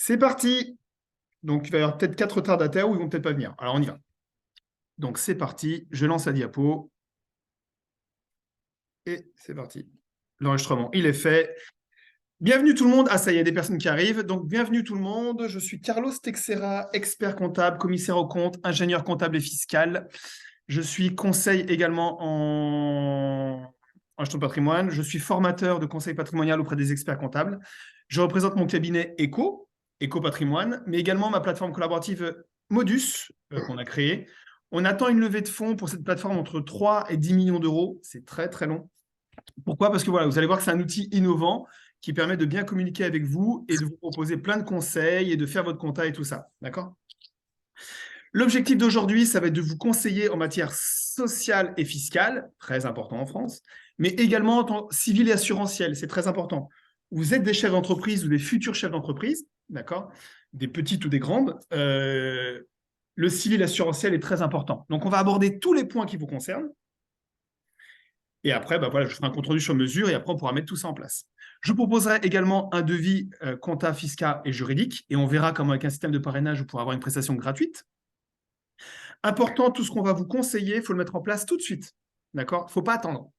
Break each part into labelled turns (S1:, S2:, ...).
S1: C'est parti. Donc, il va y avoir peut-être 4 retardataires ou ils vont peut-être pas venir. Alors, on y va. Donc, c'est parti. Je lance la diapo. Et c'est parti. L'enregistrement, il est fait. Bienvenue tout le monde. Ah, ça y est, il y a des personnes qui arrivent. Donc, bienvenue tout le monde. Je suis Carlos Texera, expert comptable, commissaire aux comptes, ingénieur comptable et fiscal. Je suis conseil également en gestion de patrimoine. Je suis formateur de conseil patrimonial auprès des experts comptables. Je représente mon cabinet Eco Patrimoine, mais également ma plateforme collaborative Modus qu'on a créée. On attend une levée de fonds pour cette plateforme entre 3 et 10 millions d'euros. C'est très, très long. Pourquoi? Parce que voilà, vous allez voir que c'est un outil innovant qui permet de bien communiquer avec vous et de vous proposer plein de conseils et de faire votre compta et tout ça. D'accord? L'objectif d'aujourd'hui, ça va être de vous conseiller en matière sociale et fiscale, très important en France, mais également en tant civil et assurantiel, c'est très important. Vous êtes des chefs d'entreprise ou des futurs chefs d'entreprise, d'accord, des petites ou des grandes, le civil assurantiel est très important. Donc, on va aborder tous les points qui vous concernent. Et après, bah voilà, je ferai un compte rendu sur mesure et après, on pourra mettre tout ça en place. Je proposerai également un devis compta, fiscal et juridique et on verra comment, avec un système de parrainage, vous pourrez avoir une prestation gratuite. Important, tout ce qu'on va vous conseiller, il faut le mettre en place tout de suite. D'accord? Il ne faut pas attendre.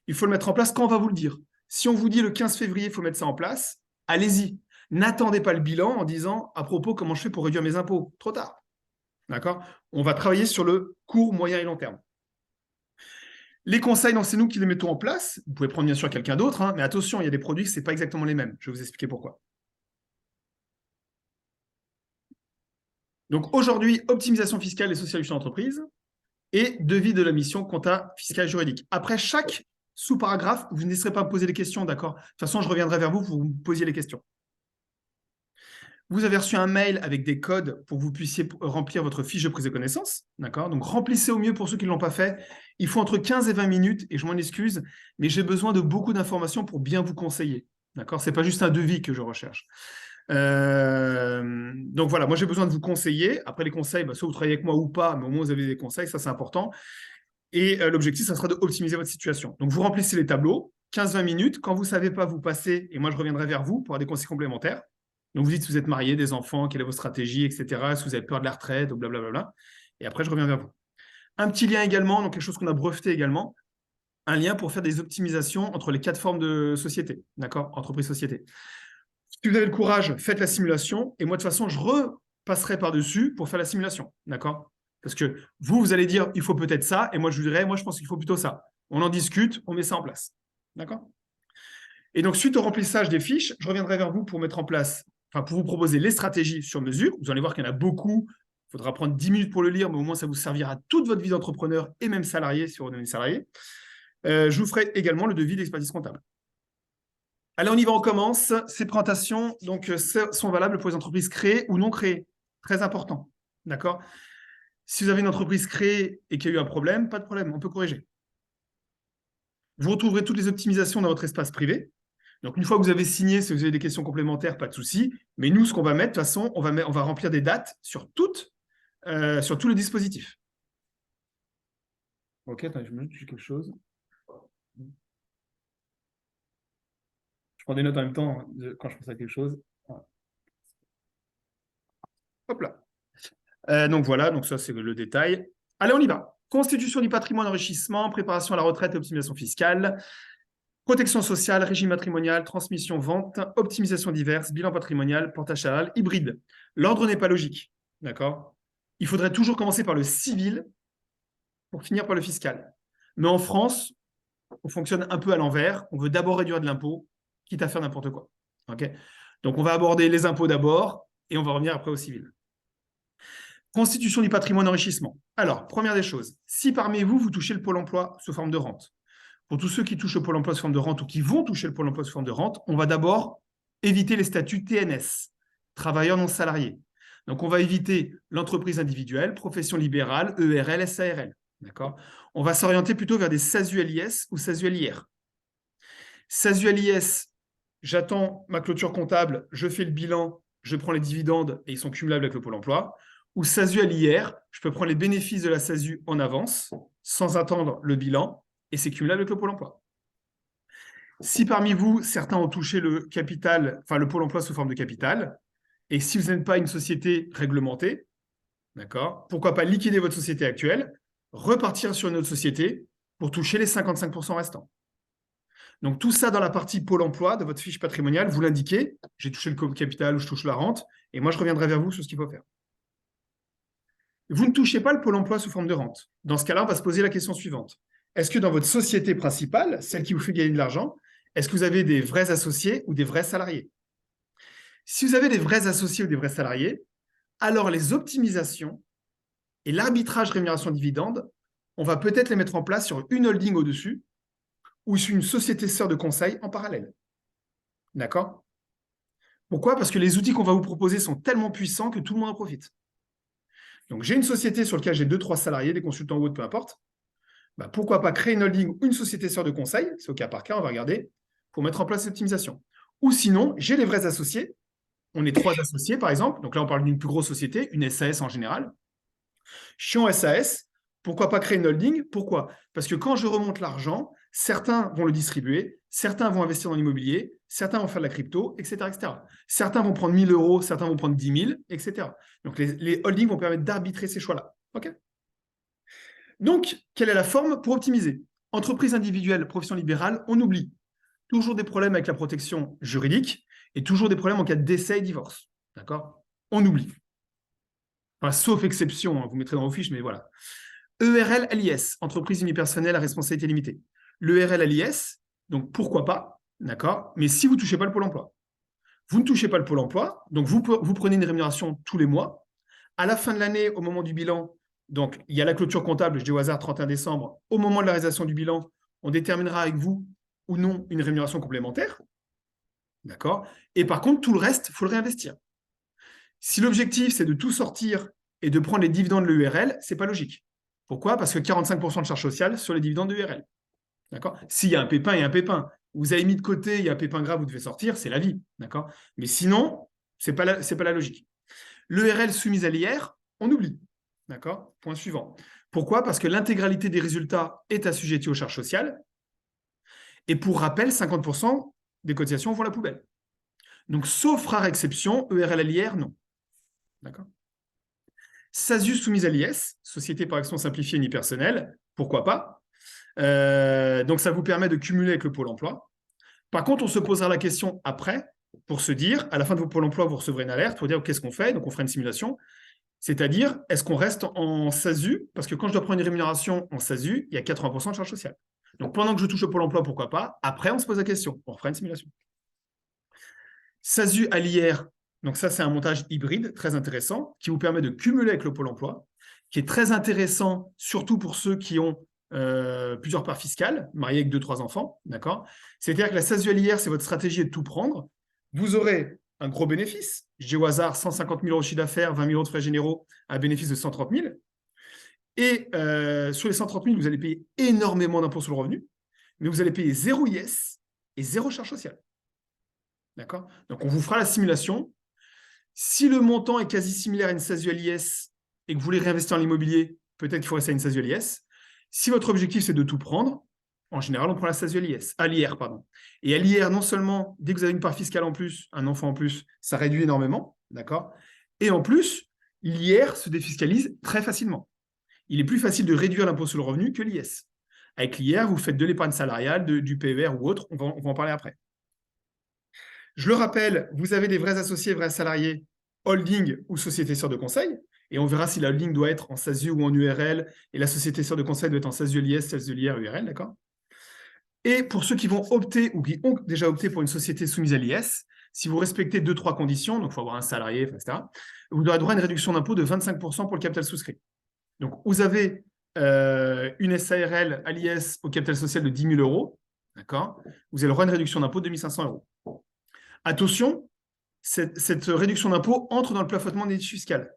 S1: Il faut le mettre en place quand on va vous le dire. Si on vous dit le 15 février, il faut mettre ça en place, allez-y. N'attendez pas le bilan en disant, à propos, comment je fais pour réduire mes impôts? Trop tard. D'accord? On va travailler sur le court, moyen et long terme. Les conseils, c'est nous qui les mettons en place. Vous pouvez prendre bien sûr quelqu'un d'autre, hein, mais attention, il y a des produits, ce n'est pas exactement les mêmes. Je vais vous expliquer pourquoi. Donc aujourd'hui, optimisation fiscale et sociale d'entreprise et devis de la mission compta fiscale juridique. Après chaque sous-paragraphe, vous n'hésiterez pas à me poser des questions, d'accord? De toute façon, je reviendrai vers vous pour que vous me posiez les questions. Vous avez reçu un mail avec des codes pour que vous puissiez remplir votre fiche de prise de connaissance, d'accord? Donc, remplissez au mieux pour ceux qui ne l'ont pas fait. Il faut entre 15 et 20 minutes, et je m'en excuse, mais j'ai besoin de beaucoup d'informations pour bien vous conseiller, d'accord? Ce n'est pas juste un devis que je recherche. Donc voilà, moi j'ai besoin de vous conseiller. Après les conseils, soit vous travaillez avec moi ou pas, mais au moins vous avez des conseils, ça c'est important. Et l'objectif, ça sera d'optimiser votre situation. Donc vous remplissez les tableaux, 15-20 minutes. Quand vous ne savez pas, vous passez, et moi je reviendrai vers vous pour avoir des conseils complémentaires. Donc vous dites si vous êtes marié, des enfants, quelle est votre stratégie, etc. Si vous avez peur de la retraite, blablabla. Et après, je reviens vers vous. Un petit lien également, donc quelque chose qu'on a breveté également, un lien pour faire des optimisations entre les 4 formes de société, d'accord? Entreprise-société. Si vous avez le courage, faites la simulation. Et moi, de toute façon, je repasserai par-dessus pour faire la simulation. D'accord? Parce que vous allez dire, il faut peut-être ça. Et moi, je vous dirais, moi, je pense qu'il faut plutôt ça. On en discute, on met ça en place. D'accord? Et donc, suite au remplissage des fiches, je reviendrai vers vous pour mettre en place, enfin, pour vous proposer les stratégies sur mesure. Vous allez voir qu'il y en a beaucoup. Il faudra prendre 10 minutes pour le lire, mais au moins, ça vous servira toute votre vie d'entrepreneur et même salarié si vous redevenez salarié. Je vous ferai également le devis d'expertise comptable. Allez, on y va, on commence. Ces présentations sont valables pour les entreprises créées ou non créées. Très important. D'accord? Si vous avez une entreprise créée et qu'il y a eu un problème, pas de problème, on peut corriger. Vous retrouverez toutes les optimisations dans votre espace privé. Donc, une fois que vous avez signé, si vous avez des questions complémentaires, pas de souci. Mais nous, ce qu'on va mettre, de toute façon, on va remplir des dates sur tout le dispositif. Ok, attends, je me note quelque chose. Je prends des notes en même temps quand je pense à quelque chose. Hop là. Donc voilà, donc ça c'est le détail. Allez, on y va. Constitution du patrimoine, enrichissement, préparation à la retraite et optimisation fiscale, protection sociale, régime matrimonial, transmission, vente, optimisation diverse, bilan patrimonial, portage salarial, hybride. L'ordre n'est pas logique, d'accord? Il faudrait toujours commencer par le civil pour finir par le fiscal. Mais en France, on fonctionne un peu à l'envers. On veut d'abord réduire de l'impôt, quitte à faire n'importe quoi. Okay, donc on va aborder les impôts d'abord et on va revenir après au civil. Constitution du patrimoine, enrichissement. Alors, première des choses, si parmi vous, vous touchez le Pôle emploi sous forme de rente, pour tous ceux qui touchent le Pôle emploi sous forme de rente ou qui vont toucher le Pôle emploi sous forme de rente, on va d'abord éviter les statuts TNS, travailleurs non salariés. Donc, on va éviter l'entreprise individuelle, profession libérale, ERL, SARL. D'accord? On va s'orienter plutôt vers des SASU-LIS ou SASU-LIR. SASU-LIS, j'attends ma clôture comptable, je fais le bilan, je prends les dividendes et ils sont cumulables avec le Pôle emploi. Ou SASU à l'IR, je peux prendre les bénéfices de la SASU en avance, sans attendre le bilan, et c'est cumulable avec le Pôle emploi. Si parmi vous, certains ont touché le capital, enfin le Pôle emploi sous forme de capital, Et si vous n'êtes pas une société réglementée, d'accord, pourquoi pas liquider votre société actuelle, repartir sur une autre société pour toucher les 55% restants. Donc, tout ça dans la partie Pôle emploi de votre fiche patrimoniale, vous l'indiquez, j'ai touché le capital ou je touche la rente, et moi, je reviendrai vers vous sur ce qu'il faut faire. Vous ne touchez pas le Pôle emploi sous forme de rente. Dans ce cas-là, on va se poser la question suivante. Est-ce que dans votre société principale, celle qui vous fait gagner de l'argent, est-ce que vous avez des vrais associés ou des vrais salariés? Si vous avez des vrais associés ou des vrais salariés, alors les optimisations et l'arbitrage rémunération-dividende, on va peut-être les mettre en place sur une holding au-dessus ou sur une société sœur de conseil en parallèle. D'accord? Pourquoi? Parce que les outils qu'on va vous proposer sont tellement puissants que tout le monde en profite. Donc, j'ai une société sur laquelle j'ai 2-3 salariés, des consultants ou autres, peu importe. Bah, pourquoi pas créer une holding ou une société sœur de conseil, c'est au cas par cas, on va regarder, pour mettre en place cette optimisation. Ou sinon, j'ai les vrais associés. On est 3 associés, par exemple. Donc là, on parle d'une plus grosse société, une SAS en général. Je suis en SAS. Pourquoi pas créer une holding? Pourquoi? Parce que quand je remonte l'argent, certains vont le distribuer, certains vont investir dans l'immobilier, certains vont faire de la crypto, etc., etc. Certains vont prendre 1 000 euros, certains vont prendre 10 000, etc. Donc, les holdings vont permettre d'arbitrer ces choix-là. OK? Donc, quelle est la forme pour optimiser? Entreprise individuelle, profession libérale, on oublie. Toujours des problèmes avec la protection juridique et toujours des problèmes en cas de décès et divorce. D'accord? On oublie. Enfin, sauf exception, hein, vous mettrez dans vos fiches, mais voilà. ERL LIS, entreprise unipersonnelle à responsabilité limitée. L'ERL LIS, donc pourquoi pas, d'accord? Mais si vous ne touchez pas le Pôle emploi. Vous ne touchez pas le Pôle emploi, donc vous prenez une rémunération tous les mois. À la fin de l'année, au moment du bilan, donc il y a la clôture comptable, je dis au hasard 31 décembre, au moment de la réalisation du bilan, on déterminera avec vous ou non une rémunération complémentaire. D'accord? Et par contre, tout le reste, il faut le réinvestir. Si l'objectif, c'est de tout sortir et de prendre les dividendes de l'URL, ce n'est pas logique. Pourquoi? Parce que 45% de charges sociales sur les dividendes de l'URL. D'accord? S'il y a un pépin, il y a un pépin. Vous avez mis de côté, il y a un pépin grave, vous devez sortir, c'est la vie. D'accord? Mais sinon, ce n'est pas la logique. L'ERL soumise à l'IR, on oublie. D'accord? Point suivant. Pourquoi? Parce que l'intégralité des résultats est assujettie aux charges sociales. Et pour rappel, 50% des cotisations vont à la poubelle. Donc, sauf rare exception, ERL à l'IR, non. D'accord? SASU soumise à l'IS, Société par action simplifiée unipersonnelle, pourquoi pas? Donc, ça vous permet de cumuler avec le Pôle emploi. Par contre, on se posera la question après pour se dire, à la fin de vos Pôle emploi, vous recevrez une alerte pour dire qu'est-ce qu'on fait. Donc, on fera une simulation. C'est-à-dire, est-ce qu'on reste en SASU? Parce que quand je dois prendre une rémunération en SASU, il y a 80% de charges sociales. Donc, pendant que je touche au Pôle emploi, pourquoi pas? Après, on se pose la question. On fera une simulation. SASU à l'IR, donc ça, c'est un montage hybride très intéressant qui vous permet de cumuler avec le Pôle emploi, qui est très intéressant, surtout pour ceux qui ont plusieurs parts fiscales, mariés avec 2-3 enfants. D'accord? C'est-à-dire que la SASU à l'IR, c'est votre stratégie de tout prendre. Vous aurez un gros bénéfice. Je dis au hasard 150 000 euros de chiffre d'affaires, 20 000 euros de frais généraux, un bénéfice de 130 000. Et sur les 130 000, vous allez payer énormément d'impôts sur le revenu, mais vous allez payer 0 IS et 0 charge sociale. D'accord? Donc, on vous fera la simulation. Si le montant est quasi similaire à une SASU à l'IS et que vous voulez réinvestir dans l'immobilier, peut-être qu'il faut rester à une SASU à l'IS. Si votre objectif, c'est de tout prendre, en général, on prend la SASU à l'IR. Et à l'IR, non seulement, dès que vous avez une part fiscale en plus, un enfant en plus, ça réduit énormément. D'accord? Et en plus, l'IR se défiscalise très facilement. Il est plus facile de réduire l'impôt sur le revenu que l'IS. Avec l'IR, vous faites de l'épargne salariale, du PER ou autre. On va en parler après. Je le rappelle, vous avez des vrais associés, vrais salariés, holding ou société sœur de conseil. Et on verra si la holding doit être en SASU ou en URL. Et la société sœur de conseil doit être en SASU LIS, SASU LIR, URL. D'accord? Et pour ceux qui vont opter ou qui ont déjà opté pour une société soumise à l'IS, si vous respectez 2-3 conditions, donc il faut avoir un salarié, etc., vous aurez droit à une réduction d'impôt de 25% pour le capital souscrit. Donc, vous avez une SARL à l'IS au capital social de 10 000 euros. D'accord? Vous avez le droit à une réduction d'impôt de 1 500 euros. Attention, cette réduction d'impôt entre dans le plafonnement des niches fiscales.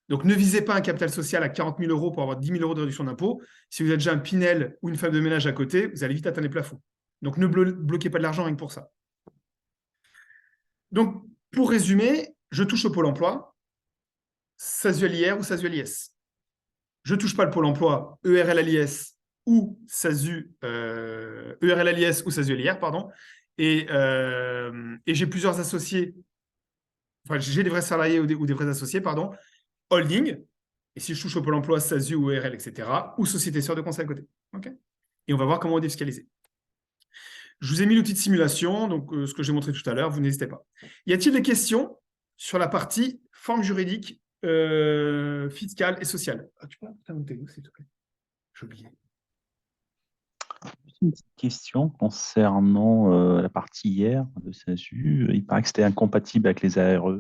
S1: Donc, ne visez pas un capital social à 40 000 euros pour avoir 10 000 euros de réduction d'impôt. Si vous êtes déjà un Pinel ou une femme de ménage à côté, vous allez vite atteindre les plafonds. Donc, ne bloquez pas de l'argent rien que pour ça. Donc, pour résumer, je touche au Pôle emploi, SASU LIR ou SASU LIS. Je ne touche pas le Pôle emploi, ERL LIS ou SASU, ERL LIS ou SASU LIR, pardon. Et j'ai plusieurs associés enfin, j'ai des vrais salariés ou des vrais associés, pardon, holding, et si je touche au Pôle emploi, SASU ou ERL, etc., ou société sœur de conseil à côté. OK. Et on va voir comment on défiscaliser. Je vous ai mis l'outil de simulation, donc ce que j'ai montré tout à l'heure, vous n'hésitez pas. Y a-t-il des questions sur la partie forme juridique, fiscale et sociale? Tu peux noter où, s'il te plaît? J'ai oublié.
S2: Une petite question concernant la partie hier de SASU. Il paraît que c'était incompatible avec les ARE.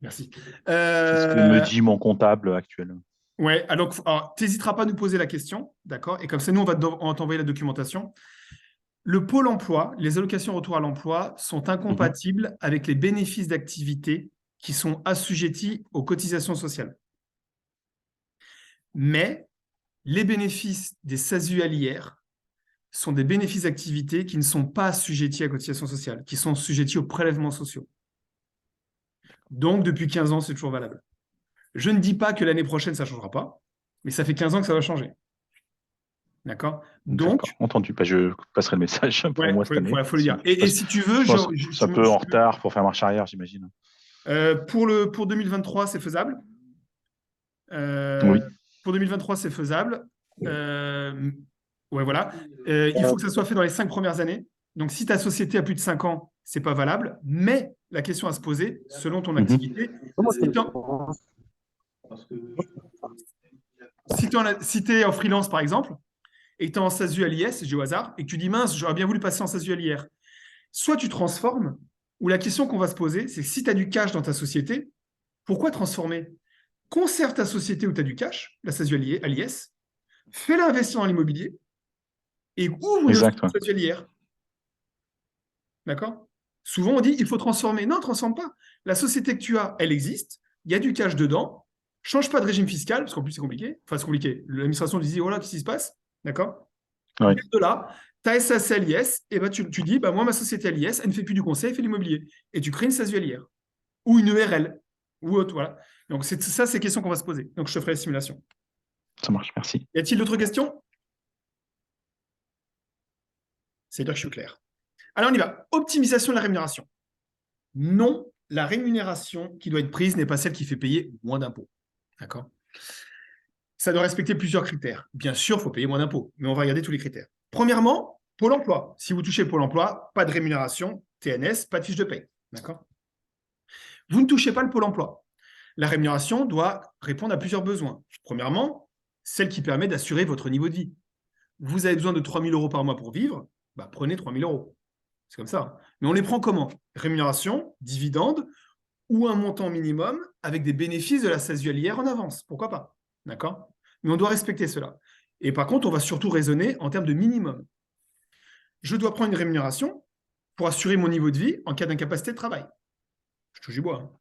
S1: Merci.
S2: C'est ce que me dit mon comptable actuel.
S1: Ouais, alors tu n'hésiteras pas à nous poser la question, d'accord? Et comme ça, nous, on va t'envoyer la documentation. Le Pôle emploi, les allocations retour à l'emploi sont incompatibles avec les bénéfices d'activité qui sont assujettis aux cotisations sociales. Mais les bénéfices des SASU à l'IR sont des bénéfices d'activité qui ne sont pas assujettis à cotisations sociales, qui sont assujettis aux prélèvements sociaux. Donc, depuis 15 ans, c'est toujours valable. Je ne dis pas que l'année prochaine, ça ne changera pas, mais ça fait 15 ans que ça va changer. D'accord? Donc,
S2: entendu. Je passerai le message pour moi cette année.
S1: Faut le dire. Et si tu veux,
S2: c'est un peu en retard pour faire marche arrière, j'imagine.
S1: Pour 2023, c'est faisable.
S2: Oui.
S1: Pour 2023, c'est faisable. Ouais, voilà. Il faut que ça soit fait dans les 5 premières années. Donc, si ta société a plus de 5 ans, c'est pas valable. Mais la question à se poser, selon ton activité, si tu es en freelance, par exemple, et que tu es en SASU à l'IS, j'ai au hasard, et que tu dis mince, j'aurais bien voulu passer en SASU à l'IR, soit tu transformes, ou la question qu'on va se poser, c'est que si tu as du cash dans ta société, pourquoi transformer? Conserve ta société où tu as du cash, la SASU à l'IS, fais-la investir dans l'immobilier, et ouvre une SASU à l'IR. D'accord? Souvent, on dit il faut transformer. Non, transforme pas. La société que tu as, elle existe, il y a du cash dedans, change pas de régime fiscal, parce qu'en plus, c'est compliqué. Enfin, c'est compliqué. L'administration dit oh là, qu'est-ce qui se passe? D'accord?
S2: Oui.
S1: De là, tu as SAC à l'IS, et ben tu dis moi, ma société à l'IS, elle ne fait plus du conseil, elle fait de l'immobilier. Et tu crées une SASU à l'IR. Ou une ERL. Ou autre, voilà. Donc, c'est ça, c'est questions qu'on va se poser. Donc, je te ferai la simulation.
S2: Ça marche, merci.
S1: Y a-t-il d'autres questions? C'est-à-dire que je suis clair. Alors, on y va. Optimisation de la rémunération. Non, la rémunération qui doit être prise n'est pas celle qui fait payer moins d'impôts. D'accord? Ça doit respecter plusieurs critères. Bien sûr, il faut payer moins d'impôts, mais on va regarder tous les critères. Premièrement, Pôle emploi. Si vous touchez Pôle emploi, pas de rémunération, TNS, pas de fiche de paie. D'accord? Vous ne touchez pas le Pôle emploi. La rémunération doit répondre à plusieurs besoins. Premièrement, celle qui permet d'assurer votre niveau de vie. Vous avez besoin de 3 000 € par mois pour vivre, bah, prenez 3 000 €. C'est comme ça. Mais on les prend comment? Rémunération, dividende ou un montant minimum avec des bénéfices de la SASU à l'IR en avance. Pourquoi pas? D'accord? Mais on doit respecter cela. Et par contre, on va surtout raisonner en termes de minimum. Je dois prendre une rémunération pour assurer mon niveau de vie en cas d'incapacité de travail. Je touche du bois. Hein.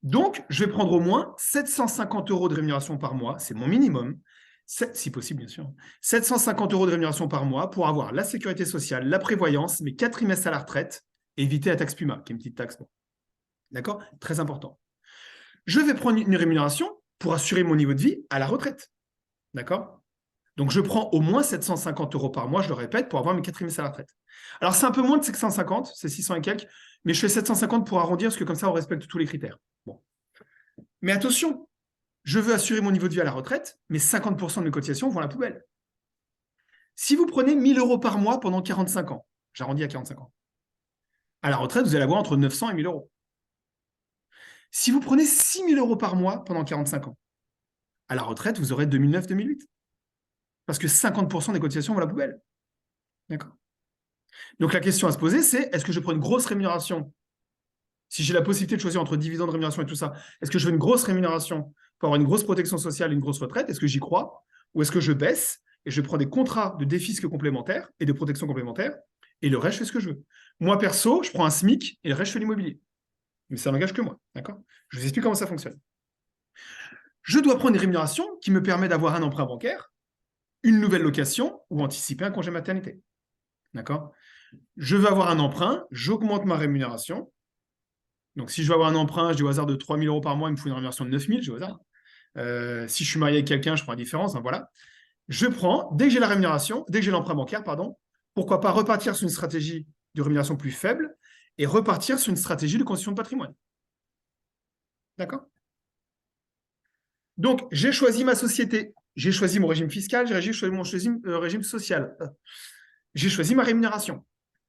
S1: Donc, je vais prendre au moins 750 € de rémunération par mois, c'est mon minimum, si possible, bien sûr. 750 € de rémunération par mois pour avoir la sécurité sociale, la prévoyance, mes 4 trimestres à la retraite, et éviter la taxe PUMA, qui est une petite taxe. Bon. D'accord? Très important. Je vais prendre une rémunération pour assurer mon niveau de vie à la retraite. D'accord? Donc, je prends au moins 750 € par mois, je le répète, pour avoir mes 4 trimestres à la retraite. Alors, c'est un peu moins de 750, c'est 600 et quelques, mais je fais 750 pour arrondir, parce que comme ça, on respecte tous les critères. Bon. Mais attention, je veux assurer mon niveau de vie à la retraite, mais 50% de mes cotisations vont à la poubelle. Si vous prenez 1 000 € par mois pendant 45 ans, j'arrondis à 45 ans, à la retraite, vous allez avoir entre 900 et 1 000 €. Si vous prenez 6 000 € par mois pendant 45 ans, à la retraite, vous aurez 2009-2008. Parce que 50% des cotisations vont à la poubelle. D'accord? Donc la question à se poser, c'est est-ce que je prends une grosse rémunération? Si j'ai la possibilité de choisir entre dividendes, rémunération et tout ça, est-ce que je veux une grosse rémunération pour avoir une grosse protection sociale et une grosse retraite? Est-ce que j'y crois? Ou est-ce que je baisse et je prends des contrats de défisque complémentaires et de protection complémentaire et le reste, je fais ce que je veux? Moi, perso, je prends un SMIC et le reste, je fais l'immobilier. Mais ça n'engage que moi. D'accord? Je vous explique comment ça fonctionne. Je dois prendre une rémunération qui me permet d'avoir un emprunt bancaire, une nouvelle location ou anticiper un congé maternité. D'accord? Je veux avoir un emprunt, j'augmente ma rémunération. Donc, si je veux avoir un emprunt, je dis au hasard de 3 000 € par mois, il me faut une rémunération de 9 000, je dis au hasard. Si je suis marié avec quelqu'un, je prends la différence. Hein, voilà. Je prends, dès que j'ai la rémunération, dès que j'ai l'emprunt bancaire, pardon, pourquoi pas repartir sur une stratégie de rémunération plus faible et repartir sur une stratégie de constitution de patrimoine. D'accord? Donc, j'ai choisi ma société, j'ai choisi mon régime fiscal, j'ai choisi mon régime social. J'ai choisi ma rémunération.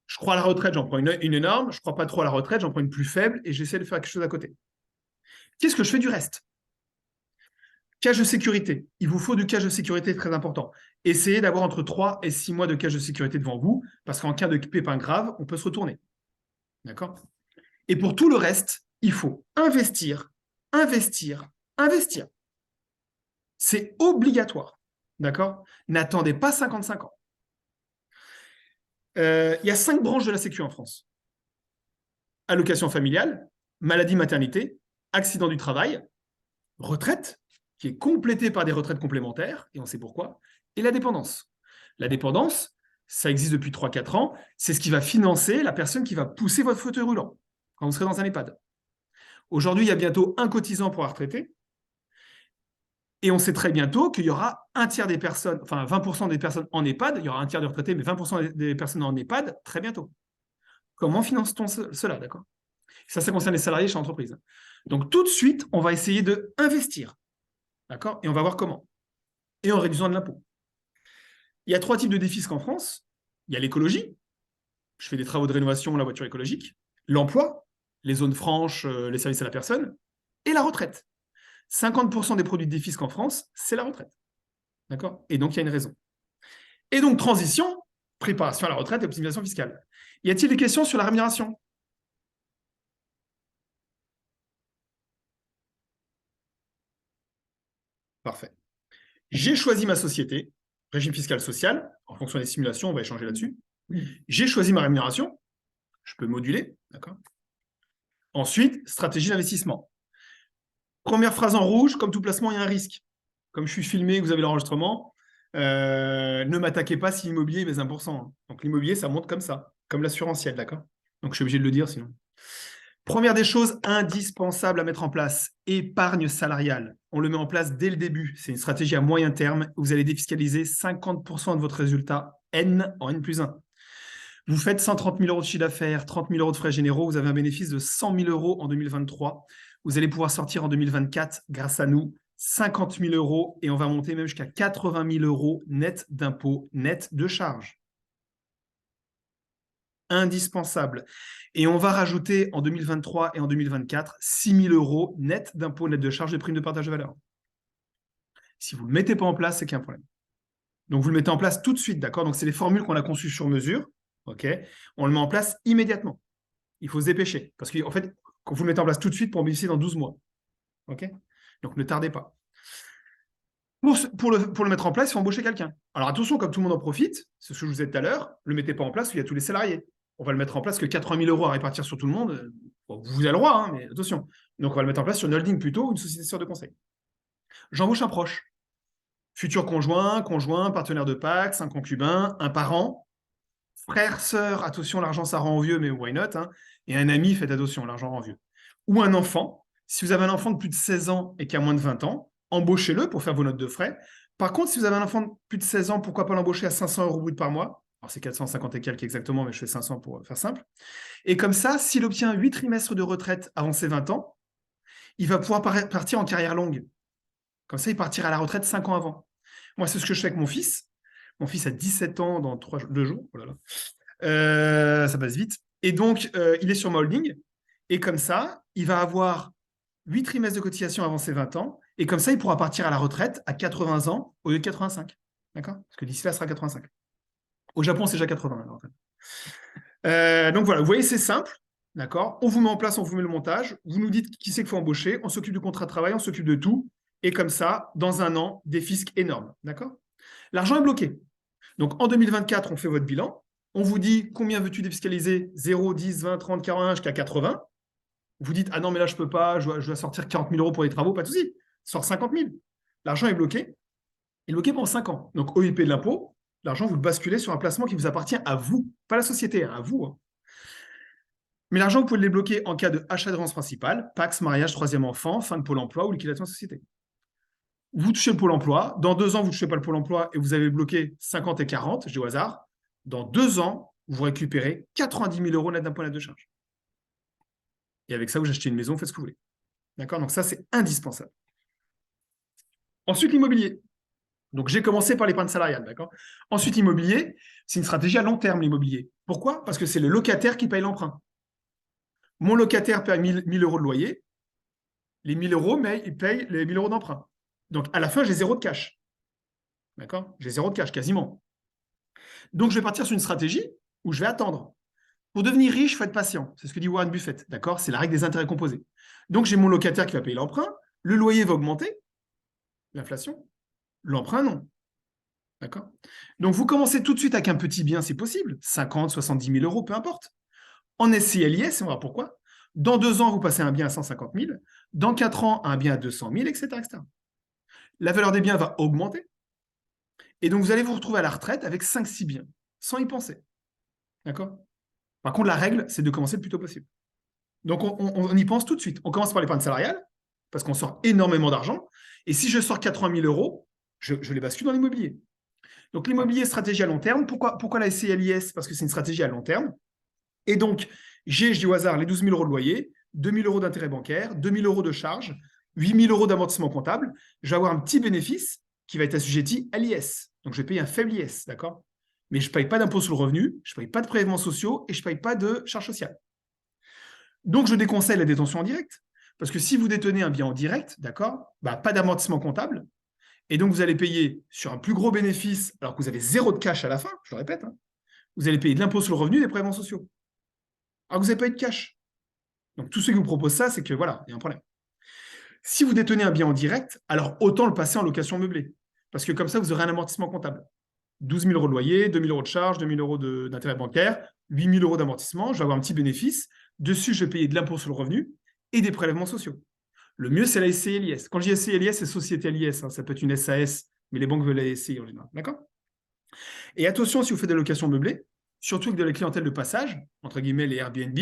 S1: Je crois à la retraite, j'en prends une énorme. Je ne crois pas trop à la retraite, j'en prends une plus faible et j'essaie de faire quelque chose à côté. Qu'est-ce que je fais du reste? Cage de sécurité. Il vous faut du cage de sécurité très important. Essayez d'avoir entre 3 et 6 mois de cage de sécurité devant vous, parce qu'en cas de pépin grave, on peut se retourner. D'accord? Et pour tout le reste, il faut investir, investir, investir. C'est obligatoire. D'accord? N'attendez pas 55 ans. Il y a 5 branches de la Sécu en France. Allocation familiale, maladie, maternité, accident du travail, retraite, qui est complétée par des retraites complémentaires, et on sait pourquoi, et la dépendance. La dépendance, ça existe depuis 3-4 ans, c'est ce qui va financer la personne qui va pousser votre fauteuil roulant quand vous serez dans un EHPAD. Aujourd'hui, il y a bientôt un cotisant pour un retraité, et on sait très bientôt qu'il y aura un tiers des personnes, enfin 20% des personnes en EHPAD, il y aura un tiers de retraités, mais 20% des personnes en EHPAD très bientôt. Comment finance-t-on cela, d'accord? Ça concerne les salariés chez l'entreprise. Donc tout de suite, on va essayer d'investir, d'accord? Et on va voir comment. Et en réduisant de l'impôt. Il y a 3 types de défis en France. Il y a l'écologie. Je fais des travaux de rénovation, la voiture écologique. L'emploi, les zones franches, les services à la personne. Et la retraite. 50% des produits de défis en France, c'est la retraite. D'accord? Et donc, il y a une raison. Et donc, transition, préparation à la retraite et optimisation fiscale. Y a-t-il des questions sur la rémunération? Parfait. J'ai choisi ma société, régime fiscal social, en fonction des simulations, on va échanger là-dessus. J'ai choisi ma rémunération, je peux moduler, d'accord? Ensuite, stratégie d'investissement. Première phrase en rouge, comme tout placement, il y a un risque. Comme je suis filmé, vous avez l'enregistrement, ne m'attaquez pas si l'immobilier baisse 1%. Hein. Donc l'immobilier, ça monte comme ça, comme l'assurantiel, d'accord? Donc je suis obligé de le dire sinon. Première des choses indispensables à mettre en place, épargne salariale. On le met en place dès le début. C'est une stratégie à moyen terme. Vous allez défiscaliser 50% de votre résultat N en N plus 1. Vous faites 130 000 euros de chiffre d'affaires, 30 000 euros de frais généraux, vous avez un bénéfice de 100 000 euros en 2023. Vous allez pouvoir sortir en 2024, grâce à nous, 50 000 euros et on va monter même jusqu'à 80 000 euros net d'impôts, net de charges. Indispensable. Et on va rajouter en 2023 et en 2024 6 000 euros net d'impôts, net de charges de primes de partage de valeur. Si vous ne le mettez pas en place, c'est qu'il y a un problème. Donc, vous le mettez en place tout de suite, d'accord? Donc, c'est les formules qu'on a conçues sur mesure, ok? On le met en place immédiatement. Il faut se dépêcher. Parce qu'en fait, quand vous le mettez en place tout de suite, pour en bénéficier dans 12 mois. Ok? Donc, ne tardez pas. Pour le mettre en place, il faut embaucher quelqu'un. Alors, attention, comme tout le monde en profite, c'est ce que je vous ai dit tout à l'heure, ne le mettez pas en place où il y a tous les salariés. On va le mettre en place que 80 000 euros à répartir sur tout le monde. Bon, vous avez le droit, hein, mais attention. Donc, on va le mettre en place sur une holding plutôt, une société sœur de conseil. J'embauche un proche. Futur conjoint, partenaire de Pacs, un concubin, un parent, frère, sœur, attention, l'argent ça rend vieux, mais why not, hein, et un ami, faites attention, l'argent rend vieux. Ou un enfant, si vous avez un enfant de plus de 16 ans et qui a moins de 20 ans, embauchez-le pour faire vos notes de frais. Par contre, si vous avez un enfant de plus de 16 ans, pourquoi pas l'embaucher à 500 euros brut par mois? Alors c'est 450 et quelques exactement, mais je fais 500 pour faire simple. Et comme ça, s'il obtient 8 trimestres de retraite avant ses 20 ans, il va pouvoir partir en carrière longue. Comme ça, il partira à la retraite 5 ans avant. Moi, c'est ce que je fais avec mon fils. Mon fils a 17 ans dans 2 jours. Oh là là. Ça passe vite. Et donc, il est sur ma holding. Et comme ça, il va avoir 8 trimestres de cotisation avant ses 20 ans. Et comme ça, il pourra partir à la retraite à 80 ans au lieu de 85. D'accord? Parce que d'ici là, ce sera 85. Au Japon, c'est déjà 80. Donc voilà, vous voyez, c'est simple. D'accord? On vous met en place, on vous met le montage. Vous nous dites qui c'est qu'il faut embaucher. On s'occupe du contrat de travail, on s'occupe de tout. Et comme ça, dans un an, des fiscs énormes. D'accord? L'argent est bloqué. Donc en 2024, on fait votre bilan. On vous dit combien veux-tu défiscaliser? 0, 10, 20, 30, 40 jusqu'à 80. Vous dites ah non, mais là, je ne peux pas, je dois sortir 40 000 euros pour les travaux, pas de souci. Sors 50 000. L'argent est bloqué. Il est bloqué pendant 5 ans. Donc OIP de l'impôt, l'argent, vous le basculez sur un placement qui vous appartient à vous, pas à la société, à vous. Hein. Mais l'argent, vous pouvez le débloquer en cas de achat de résidence principale, Pacs, mariage, troisième enfant, fin de Pôle emploi ou liquidation de société. Vous touchez le Pôle emploi. Dans 2 ans, vous ne touchez pas le Pôle emploi et vous avez bloqué 50 et 40, je dis au hasard. Dans 2 ans, vous récupérez 90 000 euros net d'impôt net de charge. Et avec ça, vous achetez une maison, faites ce que vous voulez. D'accord? Donc ça, c'est indispensable. Ensuite, l'immobilier. Donc, j'ai commencé par l'épargne salariale. D'accord? Ensuite, l'immobilier, c'est une stratégie à long terme, l'immobilier. Pourquoi? Parce que c'est le locataire qui paye l'emprunt. Mon locataire paye 1000 euros de loyer, les 1000 euros, mais il paye les 1000 euros d'emprunt. Donc, à la fin, j'ai zéro de cash. D'accord? J'ai zéro de cash, quasiment. Donc, je vais partir sur une stratégie où je vais attendre. Pour devenir riche, il faut être patient. C'est ce que dit Warren Buffett. D'accord? C'est la règle des intérêts composés. Donc, j'ai mon locataire qui va payer l'emprunt. Le loyer va augmenter, l'inflation. L'emprunt, non. D'accord? Donc, vous commencez tout de suite avec un petit bien, c'est possible. 50, 70 000 euros, peu importe. En SCLIS, on va voir pourquoi. Dans 2 ans, vous passez un bien à 150 000. Dans 4 ans, un bien à 200 000, etc., etc. La valeur des biens va augmenter. Et donc, vous allez vous retrouver à la retraite avec 5-6 biens, sans y penser. D'accord? Par contre, la règle, c'est de commencer le plus tôt possible. Donc, on y pense tout de suite. On commence par l'épargne salariale, parce qu'on sort énormément d'argent. Et si je sors 80 000 euros, je les bascule dans l'immobilier. Donc, l'immobilier, stratégie à long terme. Pourquoi la SCLIS? Parce que c'est une stratégie à long terme. Et donc, je dis au hasard, les 12 000 euros de loyer, 2 000 euros d'intérêt bancaire, 2 000 euros de charges, 8 000 euros d'amortissement comptable. Je vais avoir un petit bénéfice qui va être assujetti à l'IS. Donc, je vais payer un faible IS, d'accord? Mais je ne paye pas d'impôt sur le revenu, je ne paye pas de prélèvements sociaux et je ne paye pas de charges sociales. Donc, je déconseille la détention en direct. Parce que si vous détenez un bien en direct, d'accord, pas d'amortissement comptable, et donc vous allez payer sur un plus gros bénéfice, alors que vous avez zéro de cash à la fin, je le répète, hein, vous allez payer de l'impôt sur le revenu et des prélèvements sociaux. Alors que vous n'avez pas eu de cash. Donc, tous ceux qui vous proposent ça, c'est que voilà, il y a un problème. Si vous détenez un bien en direct, alors autant le passer en location meublée. Parce que comme ça, vous aurez un amortissement comptable. 12 000 euros de loyer, 2 000 euros de charges, 2 000 euros d'intérêt bancaire, 8 000 euros d'amortissement, je vais avoir un petit bénéfice. Dessus, je vais payer de l'impôt sur le revenu et des prélèvements sociaux. Le mieux, c'est la SCLIS. Quand je dis SCLIS, c'est Société LIS. Hein, ça peut être une SAS, mais les banques veulent la SCI en général. D'accord? Et attention, si vous faites des locations meublées, surtout avec de la clientèle de passage, entre guillemets les Airbnb,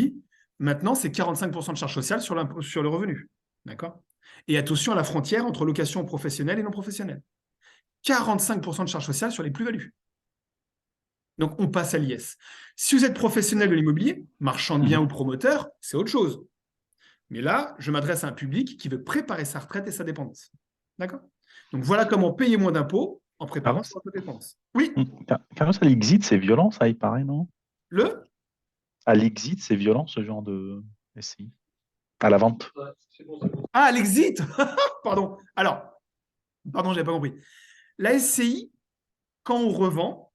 S1: maintenant, c'est 45% de charges sociales sur le revenu. D'accord? Et attention à la frontière entre location professionnelle et non professionnelle. 45% de charges sociales sur les plus-values. Donc, on passe à l'IS. Si vous êtes professionnel de l'immobilier, marchand de biens ou promoteur, c'est autre chose. Mais là, je m'adresse à un public qui veut préparer sa retraite et sa dépendance. D'accord? Donc, voilà comment payer moins d'impôts en préparant sa dépendance. Oui.
S2: Carlos, à l'exit, c'est violent, ça, il paraît, non?
S1: Le
S2: À l'exit, c'est violent, ce genre de SCI. À la vente.
S1: Ah, l'exit Pardon. Alors, pardon, je n'avais pas compris. La SCI, quand on revend,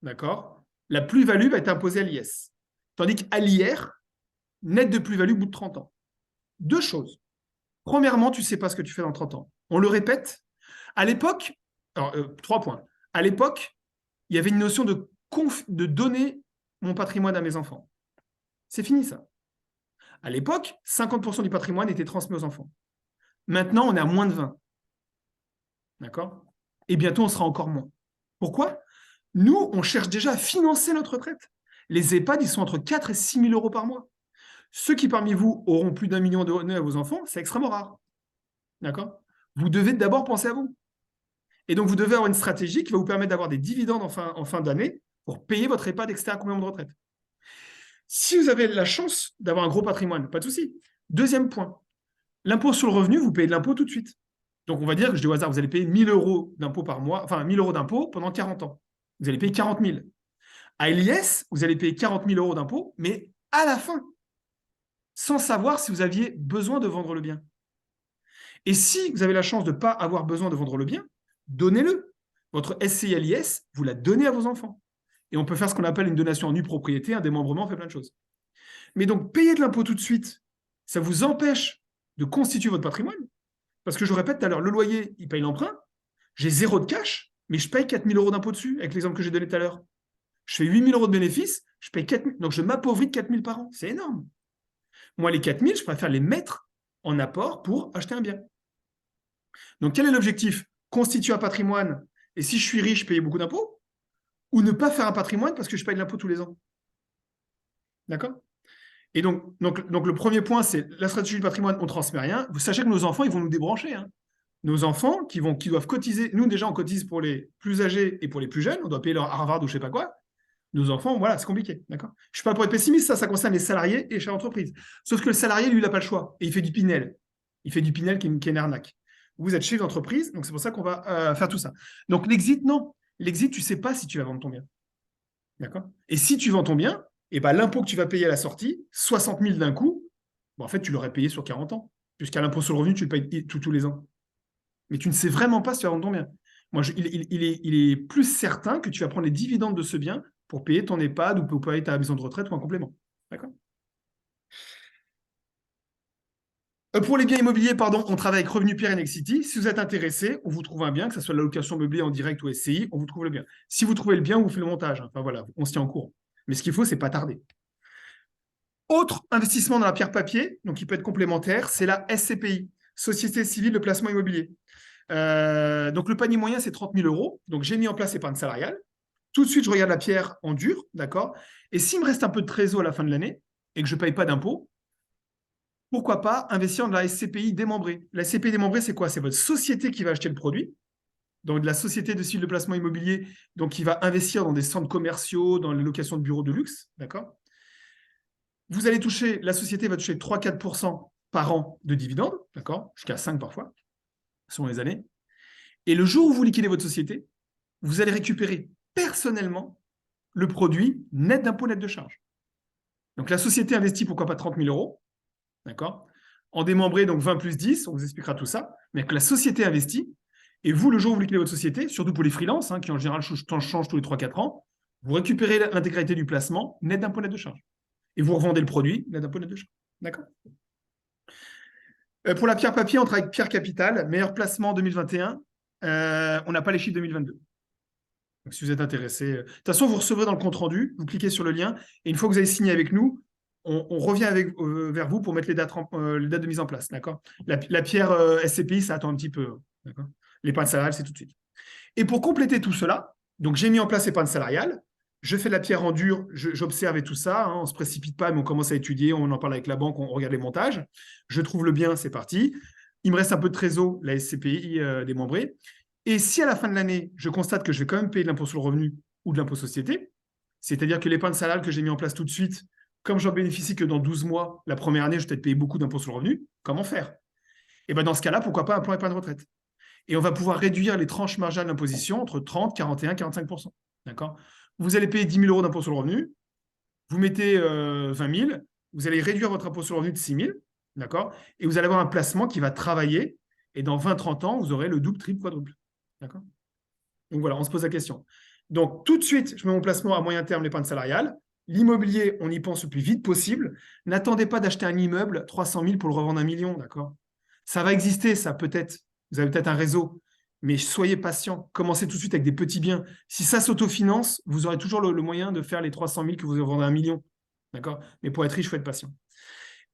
S1: d'accord, la plus-value va être imposée à l'IS. Tandis qu'à l'IR, net de plus-value au bout de 30 ans. 2 choses. Premièrement, tu ne sais pas ce que tu fais dans 30 ans. On le répète. À l'époque, alors, 3 points. À l'époque, il y avait une notion de donner mon patrimoine à mes enfants. C'est fini ça. À l'époque, 50% du patrimoine était transmis aux enfants. Maintenant, on est à moins de 20. D'accord? Et bientôt, on sera encore moins. Pourquoi? Nous, on cherche déjà à financer notre retraite. Les EHPAD, ils sont entre 4 et 6 000 euros par mois. Ceux qui, parmi vous, auront plus d'1 million d'euros à vos enfants, c'est extrêmement rare. D'accord? Vous devez d'abord penser à vous. Et donc, vous devez avoir une stratégie qui va vous permettre d'avoir des dividendes en fin d'année pour payer votre EHPAD, etc., à complément de retraite. Si vous avez la chance d'avoir un gros patrimoine, pas de souci. Deuxième point, l'impôt sur le revenu, vous payez de l'impôt tout de suite. Donc, on va dire que je dis au hasard, vous allez payer 1 000 euros d'impôt par mois, enfin 1 000 euros d'impôt pendant 40 ans. Vous allez payer 40 000. À l'IS, vous allez payer 40 000 euros d'impôt, mais à la fin, sans savoir si vous aviez besoin de vendre le bien. Et si vous avez la chance de ne pas avoir besoin de vendre le bien, donnez-le. Votre SCI-LIS, vous la donnez à vos enfants. Et on peut faire ce qu'on appelle une donation en nue propriété, un démembrement, on fait plein de choses. Mais donc, payer de l'impôt tout de suite, ça vous empêche de constituer votre patrimoine. Parce que je répète tout à l'heure, le loyer, il paye l'emprunt, j'ai zéro de cash, mais je paye 4 000 euros d'impôt dessus, avec l'exemple que j'ai donné tout à l'heure. Je fais 8 000 euros de bénéfices, je paye 4 000, donc je m'appauvris de 4 000 par an. C'est énorme. Moi, les 4 000, je préfère les mettre en apport pour acheter un bien. Donc, quel est l'objectif? Constituer un patrimoine, et si je suis riche, payer beaucoup d'impôts, ou ne pas faire un patrimoine parce que je paye de l'impôt tous les ans. D'accord? Et donc, le premier point, c'est la stratégie du patrimoine, on ne transmet rien. Vous sachez que nos enfants, ils vont nous débrancher. Hein. Nos enfants qui doivent cotiser, nous déjà, on cotise pour les plus âgés et pour les plus jeunes, on doit payer leur Harvard ou je ne sais pas quoi. Nos enfants, voilà, c'est compliqué. D'accord? Je ne suis pas pour être pessimiste, ça concerne les salariés et les chefs d'entreprise. Sauf que le salarié, lui, il n'a pas le choix et il fait du Pinel. Il fait du Pinel qui est une arnaque. Vous êtes chef d'entreprise, donc c'est pour ça qu'on va faire tout ça. Donc l'exit, non. L'exit, tu ne sais pas si tu vas vendre ton bien. D'accord? Et si tu vends ton bien, eh ben, l'impôt que tu vas payer à la sortie, 60 000 d'un coup, bon, en fait, tu l'aurais payé sur 40 ans. Puisqu'à l'impôt sur le revenu, tu le payes tous les ans. Mais tu ne sais vraiment pas si tu vas vendre ton bien. Moi, il est plus certain que tu vas prendre les dividendes de ce bien pour payer ton EHPAD ou pour payer ta maison de retraite ou un complément. D'accord? Pour les biens immobiliers, pardon, on travaille avec Revenu Pierre et Nexity. Si vous êtes intéressé, on vous trouve un bien, que ce soit de la location meublée en direct ou SCI, on vous trouve le bien. Si vous trouvez le bien, on vous fait le montage. Enfin voilà, on se tient en courant. Mais ce qu'il faut, c'est pas tarder. Autre investissement dans la pierre papier, donc qui peut être complémentaire, c'est la SCPI, Société Civile de Placement Immobilier. Donc le panier moyen, c'est 30 000 euros. Donc j'ai mis en place épargne salariale. Tout de suite, je regarde la pierre en dur, d'accord? Et s'il me reste un peu de trésor à la fin de l'année et que je ne paye pas d'impôt, pourquoi pas investir dans la SCPI démembrée? La SCPI démembrée, c'est quoi? C'est votre société qui va acheter le produit, donc de la société de style de placement immobilier, donc qui va investir dans des centres commerciaux, dans les locations de bureaux de luxe, d'accord? Vous allez toucher, la société va toucher 3-4% par an de dividendes, d'accord? Jusqu'à 5 parfois, selon les années. Et le jour où vous liquidez votre société, vous allez récupérer personnellement le produit net d'impôt, net de charge. Donc la société investit pourquoi pas 30 000 euros, d'accord? En démembré, donc 20 plus 10, on vous expliquera tout ça, mais que la société investit, et vous, le jour où vous liquidez votre société, surtout pour les freelances, qui en général changent tous les 3-4 ans, vous récupérez l'intégralité du placement, net d'impôt, net de charge. Et vous revendez le produit, net d'impôt, net de charge. D'accord? Pour la pierre papier, on travaille avec Pierre Capital, meilleur placement 2021. On n'a pas les chiffres 2022. Donc, si vous êtes intéressé, de toute façon, vous recevrez dans le compte-rendu, vous cliquez sur le lien, et une fois que vous avez signé avec nous, on revient vers vous pour mettre les dates de mise en place. D'accord? La pierre SCPI, ça attend un petit peu. D'accord? L'épargne salariale, c'est tout de suite. Et pour compléter tout cela, donc j'ai mis en place l'épargne salariale, je fais de la pierre en dur, j'observe et tout ça, on ne se précipite pas, mais on commence à étudier, on en parle avec la banque, on regarde les montages, je trouve le bien, c'est parti. Il me reste un peu de trésor, la SCPI démembrée. Et si à la fin de l'année, je constate que je vais quand même payer de l'impôt sur le revenu ou de l'impôt société, c'est-à-dire que l'épargne salariale que j'ai mis en place tout de suite, comme j'en bénéficie que dans 12 mois, la première année, je vais peut-être payer beaucoup d'impôt sur le revenu, comment faire? Et bien dans ce cas-là, pourquoi pas un plan épargne retraite? Et on va pouvoir réduire les tranches marginales d'imposition entre 30, 41, 45%. D'accord? Vous allez payer 10 000 euros d'impôt sur le revenu, vous mettez 20 000, vous allez réduire votre impôt sur le revenu de 6 000, d'accord? Et vous allez avoir un placement qui va travailler, et dans 20-30 ans, vous aurez le double, triple, quadruple. D'accord? Donc voilà, on se pose la question. Donc tout de suite, je mets mon placement à moyen terme, l'épargne salariale. L'immobilier, on y pense le plus vite possible. N'attendez pas d'acheter un immeuble 300 000 pour le revendre 1 million, d'accord? Ça va exister, ça peut-être. Vous avez peut-être un réseau, mais soyez patient. Commencez tout de suite avec des petits biens. Si ça s'autofinance, vous aurez toujours le moyen de faire les 300 000 que vous vendez 1 million, d'accord? Mais pour être riche, il faut être patient.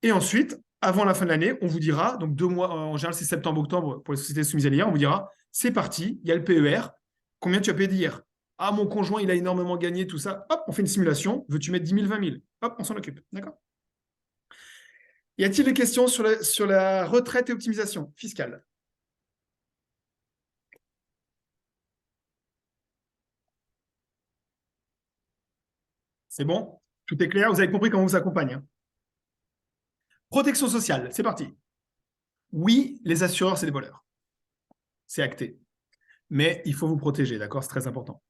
S1: Et ensuite, avant la fin de l'année, on vous dira, donc 2 mois, en général c'est septembre-octobre pour les sociétés soumises à l'IR, on vous dira, c'est parti, il y a le PER, combien tu as payé d'hier? Ah, mon conjoint, il a énormément gagné, tout ça. Hop, on fait une simulation, veux-tu mettre 10 000, 20 000? Hop, on s'en occupe, d'accord? Y a-t-il des questions sur la retraite et optimisation fiscale? C'est bon? Tout est clair? Vous avez compris comment on vous accompagne, hein? Protection sociale, c'est parti. Oui, les assureurs, c'est des voleurs. C'est acté. Mais il faut vous protéger, d'accord? C'est très important.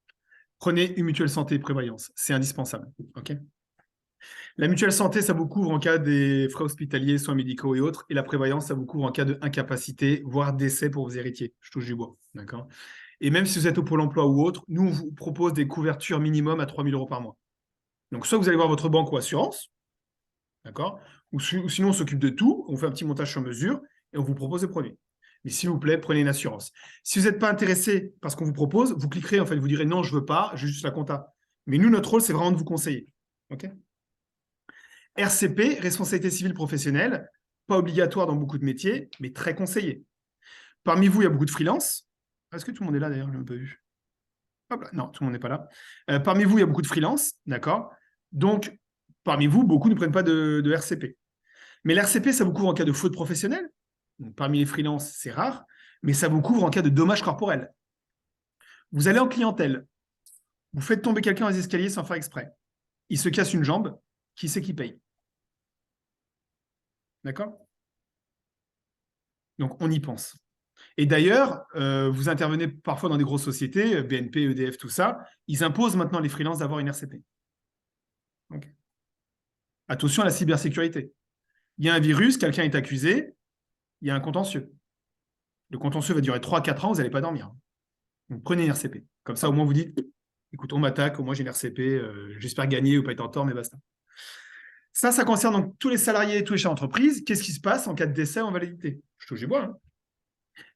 S1: Prenez une mutuelle santé et prévoyance. C'est indispensable. OK? La mutuelle santé, ça vous couvre en cas des frais hospitaliers, soins médicaux et autres. Et la prévoyance, ça vous couvre en cas d'incapacité, voire décès pour vos héritiers. Je touche du bois. D'accord? Et même si vous êtes au Pôle emploi ou autre, nous, on vous propose des couvertures minimum à 3 000 euros par mois. Donc, soit vous allez voir votre banque ou assurance, d'accord? Ou sinon, on s'occupe de tout. On fait un petit montage sur mesure et on vous propose des produits. Mais s'il vous plaît, prenez une assurance. Si vous n'êtes pas intéressé par ce qu'on vous propose, vous cliquerez, en fait, vous direz non, je ne veux pas, j'ai juste la compta. Mais nous, notre rôle, c'est vraiment de vous conseiller. OK? RCP, responsabilité civile professionnelle, pas obligatoire dans beaucoup de métiers, mais très conseillé. Parmi vous, il y a beaucoup de freelance. Est-ce que tout le monde est là d'ailleurs? Je ne l'ai pas vu. Hop là. Non, tout le monde n'est pas là. Parmi vous, il y a beaucoup de freelance, d'accord? Donc, parmi vous, beaucoup ne prennent pas de RCP. Mais l'RCP, ça vous couvre en cas de faute professionnelle. Donc, parmi les freelances, c'est rare, mais ça vous couvre en cas de dommages corporels. Vous allez en clientèle, vous faites tomber quelqu'un dans les escaliers sans faire exprès. Il se casse une jambe, qui c'est qui paye? D'accord? Donc, on y pense. Et d'ailleurs, vous intervenez parfois dans des grosses sociétés, BNP, EDF, tout ça, ils imposent maintenant les freelances d'avoir une RCP. Donc, attention à la cybersécurité. Il y a un virus, quelqu'un est accusé, il y a un contentieux. Le contentieux va durer 3-4 ans, vous n'allez pas dormir. Donc, prenez une RCP. Comme ça, au moins, vous dites, écoute, on m'attaque, au moins j'ai une RCP, j'espère gagner ou pas être en tort, mais basta. Ça concerne donc tous les salariés et tous les chefs d'entreprise. Qu'est-ce qui se passe en cas de décès en validité? Je touche du bois, hein.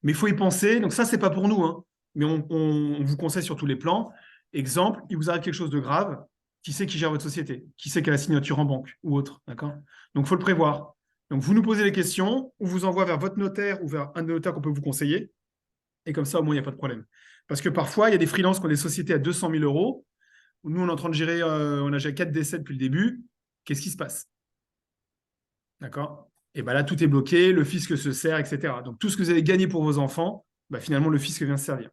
S1: Mais il faut y penser. Donc ça, c'est pas pour nous, hein. Mais on vous conseille sur tous les plans. Exemple, il vous arrive quelque chose de grave. Qui c'est qui gère votre société? Qui c'est qui a la signature en banque ou autre? D'accord? Donc, il faut le prévoir. Donc, vous nous posez les questions, on vous envoie vers votre notaire ou vers un notaire qu'on peut vous conseiller. Et comme ça, au moins, il n'y a pas de problème. Parce que parfois, il y a des freelances qui ont des sociétés à 200 000 euros. Nous, on est en train de gérer, on a géré 4 décès depuis le début. Qu'est-ce qui se passe? D'accord? Et bien là, tout est bloqué, le fisc se sert, etc. Donc, tout ce que vous avez gagné pour vos enfants, bah, finalement, le fisc vient se servir.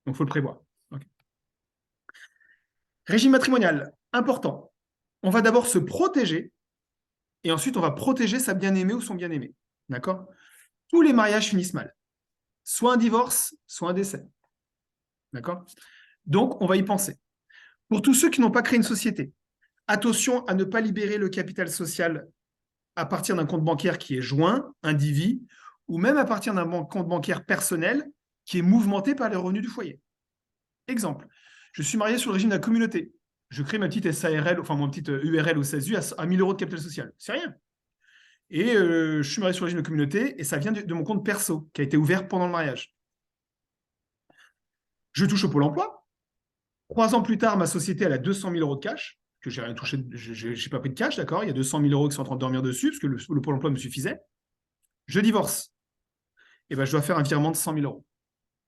S1: Donc, il faut le prévoir. Okay. Régime matrimonial, important. On va d'abord se protéger et ensuite, on va protéger sa bien-aimée ou son bien-aimé. D'accord? Tous les mariages finissent mal. Soit un divorce, soit un décès. D'accord? Donc, on va y penser. Pour tous ceux qui n'ont pas créé une société, attention à ne pas libérer le capital social à partir d'un compte bancaire qui est joint, indivis, ou même à partir d'un compte bancaire personnel qui est mouvementé par les revenus du foyer. Exemple, je suis marié sur le régime de la communauté. Je crée ma petite SARL, enfin mon petite URL au SASU à 1 000 euros de capital social. C'est rien. Et je suis marié sur le régime de communauté et ça vient de mon compte perso qui a été ouvert pendant le mariage. Je touche au Pôle emploi. 3 ans plus tard, ma société elle a 200 000 euros de cash, que j'ai rien touché, je n'ai pas pris de cash, d'accord? Il y a 200 000 euros qui sont en train de dormir dessus, parce que le Pôle emploi me suffisait. Je divorce. Et ben, je dois faire un virement de 100 000 euros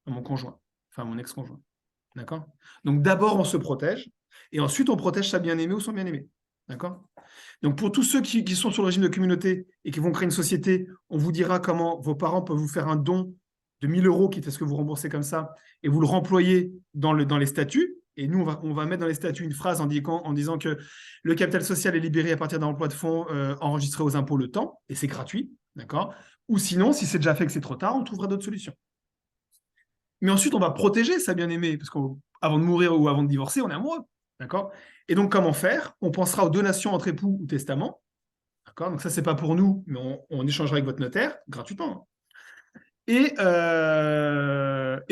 S1: à mon conjoint, enfin à mon ex-conjoint. D'accord? Donc d'abord, on se protège, et ensuite, on protège sa bien-aimée ou son bien-aimé. D'accord? Donc pour tous ceux qui sont sur le régime de communauté et qui vont créer une société, on vous dira comment vos parents peuvent vous faire un don de 1 000 euros, qui est ce que vous remboursez comme ça, et vous le remployez dans les statuts. Et nous, on va mettre dans les statuts une phrase en disant que le capital social est libéré à partir d'un emploi de fonds enregistré aux impôts le temps, et c'est gratuit. D'accord? Ou sinon, si c'est déjà fait que c'est trop tard, on trouvera d'autres solutions. Mais ensuite, on va protéger sa bien-aimée, parce qu'avant de mourir ou avant de divorcer, on est amoureux. D'accord? Et donc, comment faire? On pensera aux donations entre époux ou testament. D'accord? Donc, ça, c'est pas pour nous, mais on échangera avec votre notaire gratuitement. Et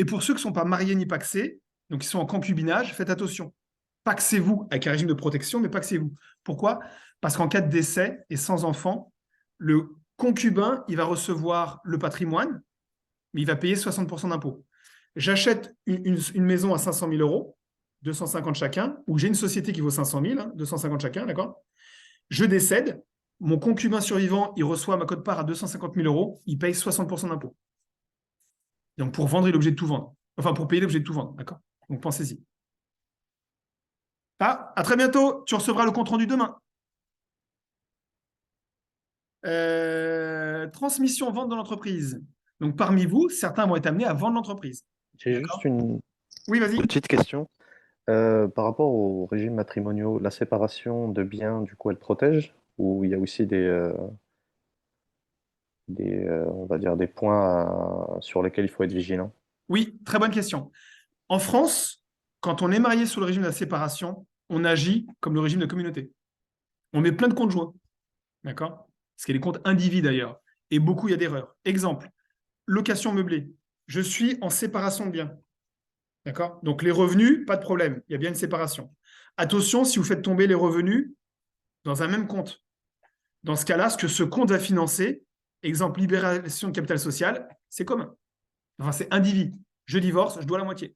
S1: pour ceux qui ne sont pas mariés ni pacsés, donc qui sont en concubinage, faites attention. Pacsez-vous avec un régime de protection, mais pacsez-vous. Pourquoi? Parce qu'en cas de décès et sans enfant, le concubin, il va recevoir le patrimoine, mais il va payer 60% d'impôts. J'achète une maison à 500 000 euros, 250 chacun, ou j'ai une société qui vaut 500 000, 250 chacun, d'accord? Je décède, mon concubin survivant, il reçoit ma quote-part à 250 000 euros, il paye 60% d'impôts. Donc, pour vendre, il est obligé de tout vendre. Enfin, pour payer, il est obligé de tout vendre, d'accord? Donc, pensez-y. Ah, à très bientôt. Tu recevras le compte-rendu demain. Transmission, vente de l'entreprise. Donc, parmi vous, certains vont être amenés à vendre l'entreprise.
S3: J'ai juste une
S1: Oui, vas-y.
S3: petite question. Par rapport aux régimes matrimoniaux, la séparation de biens, du coup, elle protège? Ou il y a aussi on va dire des points sur lesquels il faut être vigilant?
S1: Oui, très bonne question. En France, quand on est marié sous le régime de la séparation, on agit comme le régime de communauté. On met plein de comptes joints. D'accord? Parce qu'il y a des comptes indivis d'ailleurs. Et beaucoup, il y a d'erreurs. Exemple, location meublée. Je suis en séparation de biens. D'accord? Donc les revenus, pas de problème. Il y a bien une séparation. Attention, si vous faites tomber les revenus dans un même compte. Dans ce cas-là, ce que ce compte va financer, exemple libération de capital social, c'est commun. Enfin, c'est indivis. Je divorce, je dois la moitié.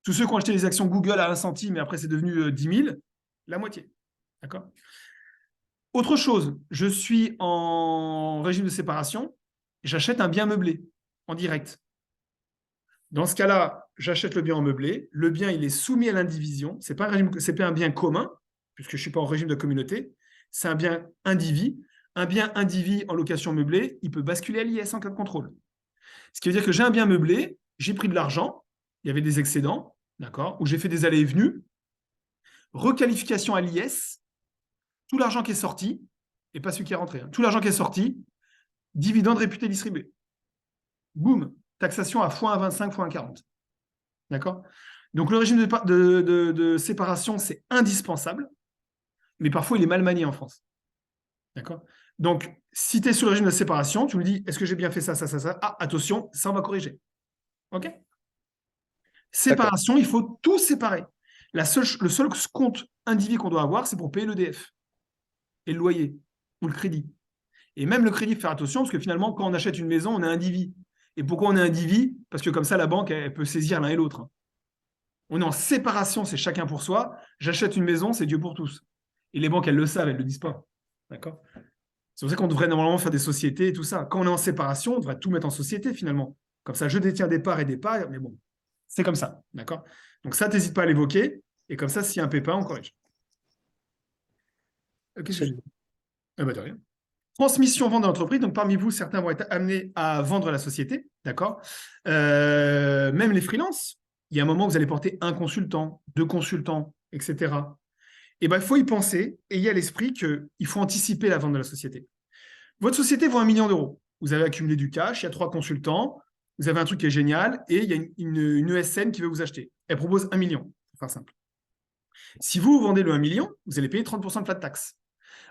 S1: Tous ceux qui ont acheté les actions Google à 1 centime, mais après c'est devenu 10 000, la moitié. D'accord? Autre chose, je suis en régime de séparation, j'achète un bien meublé en direct. Dans ce cas-là, j'achète le bien en meublé. Le bien, il est soumis à l'indivision. Ce n'est pas un bien commun, puisque je ne suis pas en régime de communauté. C'est un bien indivis. Un bien indivis en location meublée, il peut basculer à l'IS en cas de contrôle. Ce qui veut dire que j'ai un bien meublé, j'ai pris de l'argent, il y avait des excédents, d'accord, où j'ai fait des allées et venues, requalification à l'IS, tout l'argent qui est sorti, et pas celui qui est rentré, tout l'argent qui est sorti, dividende réputé distribué. Boum, taxation à x1,25, x1,40. D'accord? Donc, le régime de séparation, c'est indispensable, mais parfois, il est mal manié en France. D'accord? Donc, si tu es sur le régime de séparation, tu me dis, est-ce que j'ai bien fait ça, ça, ça, ça? Ah, attention, ça, on va corriger. OK? Séparation, il faut tout séparer. Le seul compte individu qu'on doit avoir, c'est pour payer l'EDF et le loyer ou le crédit. Et même le crédit, il faut faire attention, parce que finalement, quand on achète une maison, on a un divis. Et pourquoi on a un divis? Parce que comme ça, la banque, elle peut saisir l'un et l'autre. On est en séparation, c'est chacun pour soi. J'achète une maison, c'est Dieu pour tous. Et les banques, elles le savent, elles ne le disent pas. D'accord? C'est pour ça qu'on devrait normalement faire des sociétés et tout ça. Quand on est en séparation, on devrait tout mettre en société finalement. Comme ça, je détiens des parts et des parts, mais bon, c'est comme ça. D'accord? Donc ça, n'hésite pas à l'évoquer. Et comme ça, s'il y a un pépin, on corrige. Ah bah, de rien. Transmission, vente de l'entreprise. Donc, parmi vous, certains vont être amenés à vendre la société. D'accord? Même les freelances. Il y a un moment où vous allez porter un consultant, deux consultants, etc. Et ben, il faut y penser et y a l'esprit qu'il faut anticiper la vente de la société. Votre société vaut 1 million d'euros. Vous avez accumulé du cash, il y a 3 consultants, vous avez un truc qui est génial et il y a une ESN qui veut vous acheter. Elle propose 1 million. C'est pas simple. Si vous vendez le 1 million, vous allez payer 30% de flat tax.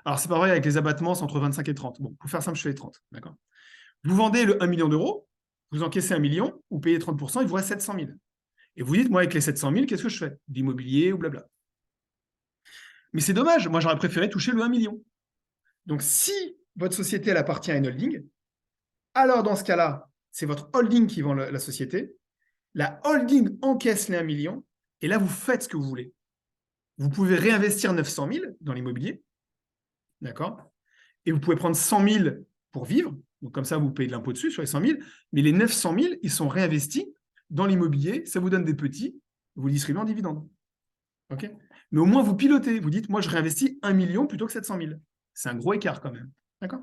S1: Alors, c'est pas vrai avec les abattements, c'est entre 25 et 30. Bon, pour faire simple, je fais les 30. D'accord. Vous vendez le 1 million d'euros, vous encaissez 1 million, vous payez 30%, il vous reste 700 000. Et vous dites, moi, avec les 700 000, qu'est-ce que je fais? D'immobilier ou blabla. Mais c'est dommage, moi, j'aurais préféré toucher le 1 million. Donc, si votre société, elle appartient à une holding, alors dans ce cas-là, c'est votre holding qui vend la société. La holding encaisse les 1 million, et là, vous faites ce que vous voulez. Vous pouvez réinvestir 900 000 dans l'immobilier, d'accord? Et vous pouvez prendre 100 000 pour vivre, donc comme ça, vous payez de l'impôt dessus sur les 100 000, mais les 900 000, ils sont réinvestis dans l'immobilier, ça vous donne des petits, vous les distribuez en dividendes. Okay, mais au moins, vous pilotez, vous dites, moi, je réinvestis 1 million plutôt que 700 000. C'est un gros écart quand même. D'accord?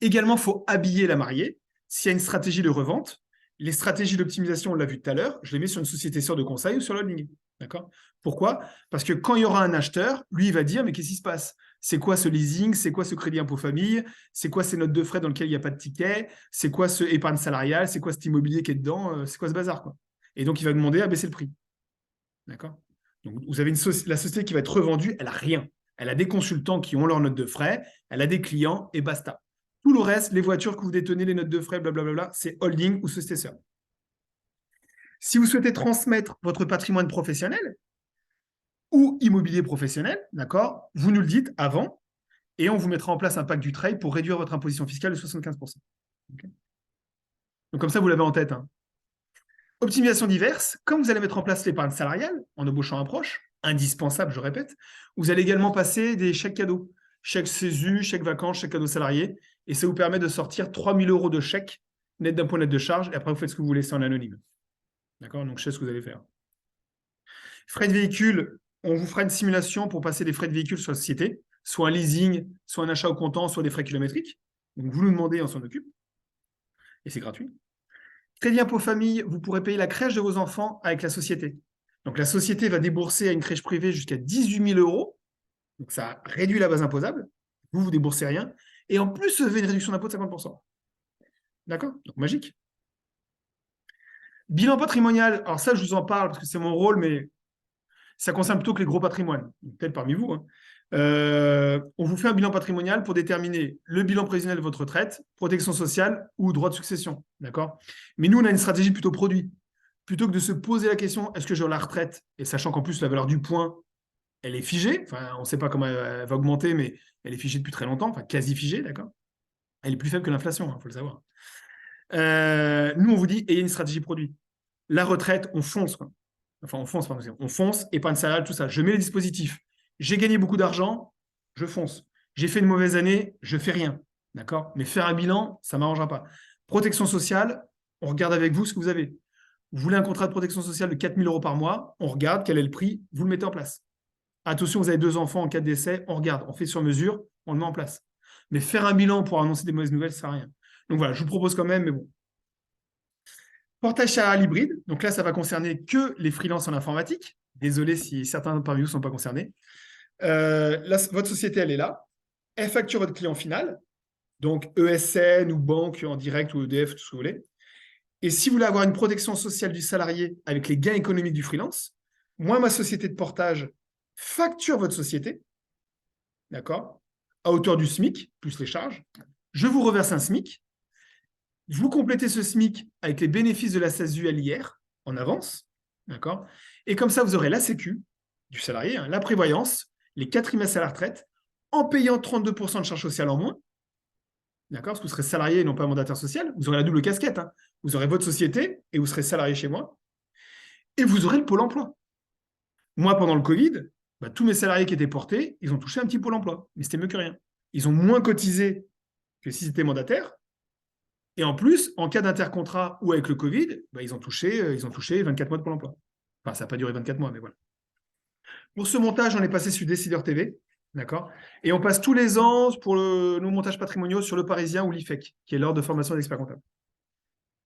S1: Également, il faut habiller la mariée. S'il y a une stratégie de revente, les stratégies d'optimisation, on l'a vu tout à l'heure, je les mets sur une société sœur de conseil ou sur l'holding. D'accord? Pourquoi? Parce que quand il y aura un acheteur, lui, il va dire, mais qu'est-ce qui se passe? C'est quoi ce leasing? C'est quoi ce crédit impôt famille? C'est quoi ces notes de frais dans lesquelles il n'y a pas de ticket? C'est quoi ce épargne salariale? C'est quoi cet immobilier qui est dedans? C'est quoi ce bazar, quoi? Et donc, il va demander à baisser le prix. D'accord? Donc, vous avez la société qui va être revendue, elle n'a rien. Elle a des consultants qui ont leurs notes de frais, elle a des clients et basta. Tout le reste, les voitures que vous détenez, les notes de frais, blablabla, c'est holding ou société sœur. Si vous souhaitez transmettre votre patrimoine professionnel ou immobilier professionnel, d'accord, vous nous le dites avant et on vous mettra en place un pacte du trade pour réduire votre imposition fiscale de 75%. Okay. Donc comme ça, vous l'avez en tête. Hein. Optimisation diverse, comme vous allez mettre en place l'épargne salariale en embauchant un proche, indispensable, je répète, vous allez également passer des chèques cadeaux, chèques CESU, chèques vacances, chèques cadeaux salariés, et ça vous permet de sortir 3 000 € de chèques net d'impôt net de charge, et après vous faites ce que vous voulez, c'est en anonyme. D'accord? Donc je sais ce que vous allez faire. Frais de véhicule, on vous fera une simulation pour passer des frais de véhicule sur la société, soit un leasing, soit un achat au comptant, soit des frais kilométriques. Donc vous nous demandez, on s'en occupe. Et c'est gratuit. Crédit impôt famille, vous pourrez payer la crèche de vos enfants avec la société. Donc la société va débourser à une crèche privée jusqu'à 18 000 €. Donc ça réduit la base imposable. Vous ne déboursez rien. Et en plus, vous avez une réduction d'impôt de 50%. D'accord? Donc magique. Bilan patrimonial. Alors ça, je vous en parle parce que c'est mon rôle, mais ça concerne plutôt que les gros patrimoines. Peut-être parmi vous. Hein. On vous fait un bilan patrimonial pour déterminer le bilan prévisionnel de votre retraite, protection sociale ou droit de succession. D'accord? Mais nous, on a une stratégie plutôt produit. Plutôt que de se poser la question, est-ce que j'ai la retraite? Et sachant qu'en plus, la valeur du point, elle est figée. Enfin, on ne sait pas comment elle va augmenter, mais elle est figée depuis très longtemps, enfin quasi figée, d'accord? Elle est plus faible que l'inflation, il faut le savoir. Nous, on vous dit, ayez une stratégie produit. La retraite, on fonce. Quoi. Enfin, on fonce, pardon, on fonce, épargne salariale, tout ça. Je mets les dispositifs. J'ai gagné beaucoup d'argent, je fonce. J'ai fait une mauvaise année, je fais rien. D'accord? Mais faire un bilan, ça ne m'arrangera pas. Protection sociale, on regarde avec vous ce que vous avez. Vous voulez un contrat de protection sociale de 4 000 € par mois, on regarde quel est le prix, vous le mettez en place. Attention, vous avez 2 enfants en cas de décès, on regarde, on fait sur mesure, on le met en place. Mais faire un bilan pour annoncer des mauvaises nouvelles, ça ne sert à rien. Donc voilà, je vous propose quand même, mais bon. Portage salarial hybride, donc là, ça va concerner que les freelances en informatique. Désolé si certains parmi vous ne sont pas concernés. Là, votre société, elle est là. Elle facture votre client final. Donc ESN ou banque en direct ou EDF, tout ce que vous voulez. Et si vous voulez avoir une protection sociale du salarié avec les gains économiques du freelance, moi, ma société de portage facture votre société, d'accord, à hauteur du SMIC, plus les charges. Je vous reverse un SMIC. Vous complétez ce SMIC avec les bénéfices de la SASU à l'IR en avance, d'accord. Et comme ça, vous aurez la Sécu du salarié, la prévoyance, les 4 trimestres à la retraite, en payant 32% de charges sociales en moins, d'accord, parce que vous serez salarié et non pas mandataire social. Vous aurez la double casquette. Vous aurez votre société et vous serez salarié chez moi. Et vous aurez le Pôle emploi. Moi, pendant le Covid, tous mes salariés qui étaient portés, ils ont touché un petit Pôle emploi. Mais c'était mieux que rien. Ils ont moins cotisé que s'ils étaient mandataires. Et en plus, en cas d'intercontrat ou avec le Covid, ils ont touché 24 mois de Pôle emploi. Enfin, ça n'a pas duré 24 mois, mais voilà. Pour ce montage, on est passé sur Décideur TV. D'accord. Et on passe tous les ans pour nos montages patrimoniaux sur Le Parisien ou l'IFEC, qui est l'ordre de formation d'experts comptables.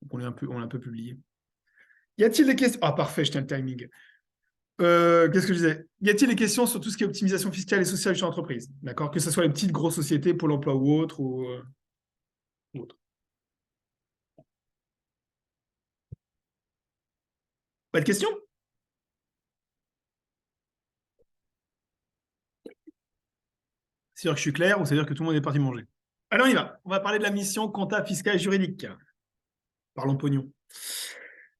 S1: Donc on l'a un peu publié. Y a-t-il des questions? Ah, parfait, je tiens le timing. Qu'est-ce que je disais? Y a-t-il des questions sur tout ce qui est optimisation fiscale et sociale chez l'entreprise? D'accord? Que ce soit les petites, grosses sociétés, Pôle emploi ou autre. Pas de questions? C'est sûr que je suis clair ou c'est-à-dire que tout le monde est parti manger? Alors, on y va. On va parler de la mission compta fiscale et juridique. Parlons pognon.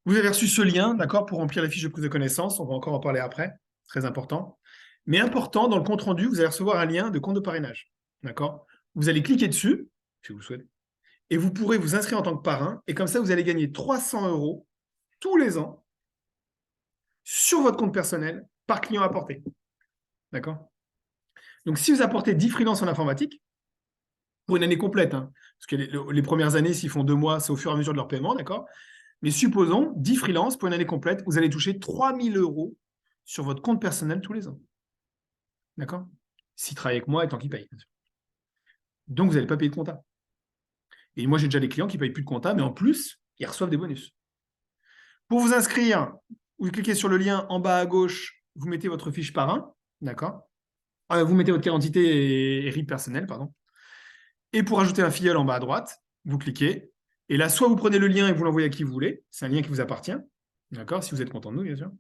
S1: Vous avez reçu ce lien, d'accord, pour remplir la fiche de prise de connaissance. On va encore en parler après. Très important. Mais important, dans le compte-rendu, vous allez recevoir un lien de compte de parrainage. D'accord? Vous allez cliquer dessus, si vous le souhaitez, et vous pourrez vous inscrire en tant que parrain. Et comme ça, vous allez gagner 300 € tous les ans sur votre compte personnel par client apporté. D'accord? Donc, si vous apportez 10 freelances en informatique, pour une année complète, parce que les premières années, s'ils font 2 mois, c'est au fur et à mesure de leur paiement, d'accord? Mais supposons 10 freelances pour une année complète, vous allez toucher 3 000 € sur votre compte personnel tous les ans. D'accord? S'ils travaillent avec moi et tant qu'ils payent. Donc, vous n'allez pas payer de compta. Et moi, j'ai déjà des clients qui ne payent plus de compta, mais en plus, ils reçoivent des bonus. Pour vous inscrire, vous cliquez sur le lien en bas à gauche, vous mettez votre fiche parrain, d'accord? Vous mettez votre carte d'identité et RIB personnel, pardon. Et pour ajouter un filleul en bas à droite, vous cliquez. Et là, soit vous prenez le lien et vous l'envoyez à qui vous voulez. C'est un lien qui vous appartient. D'accord? Si vous êtes content de nous, bien sûr.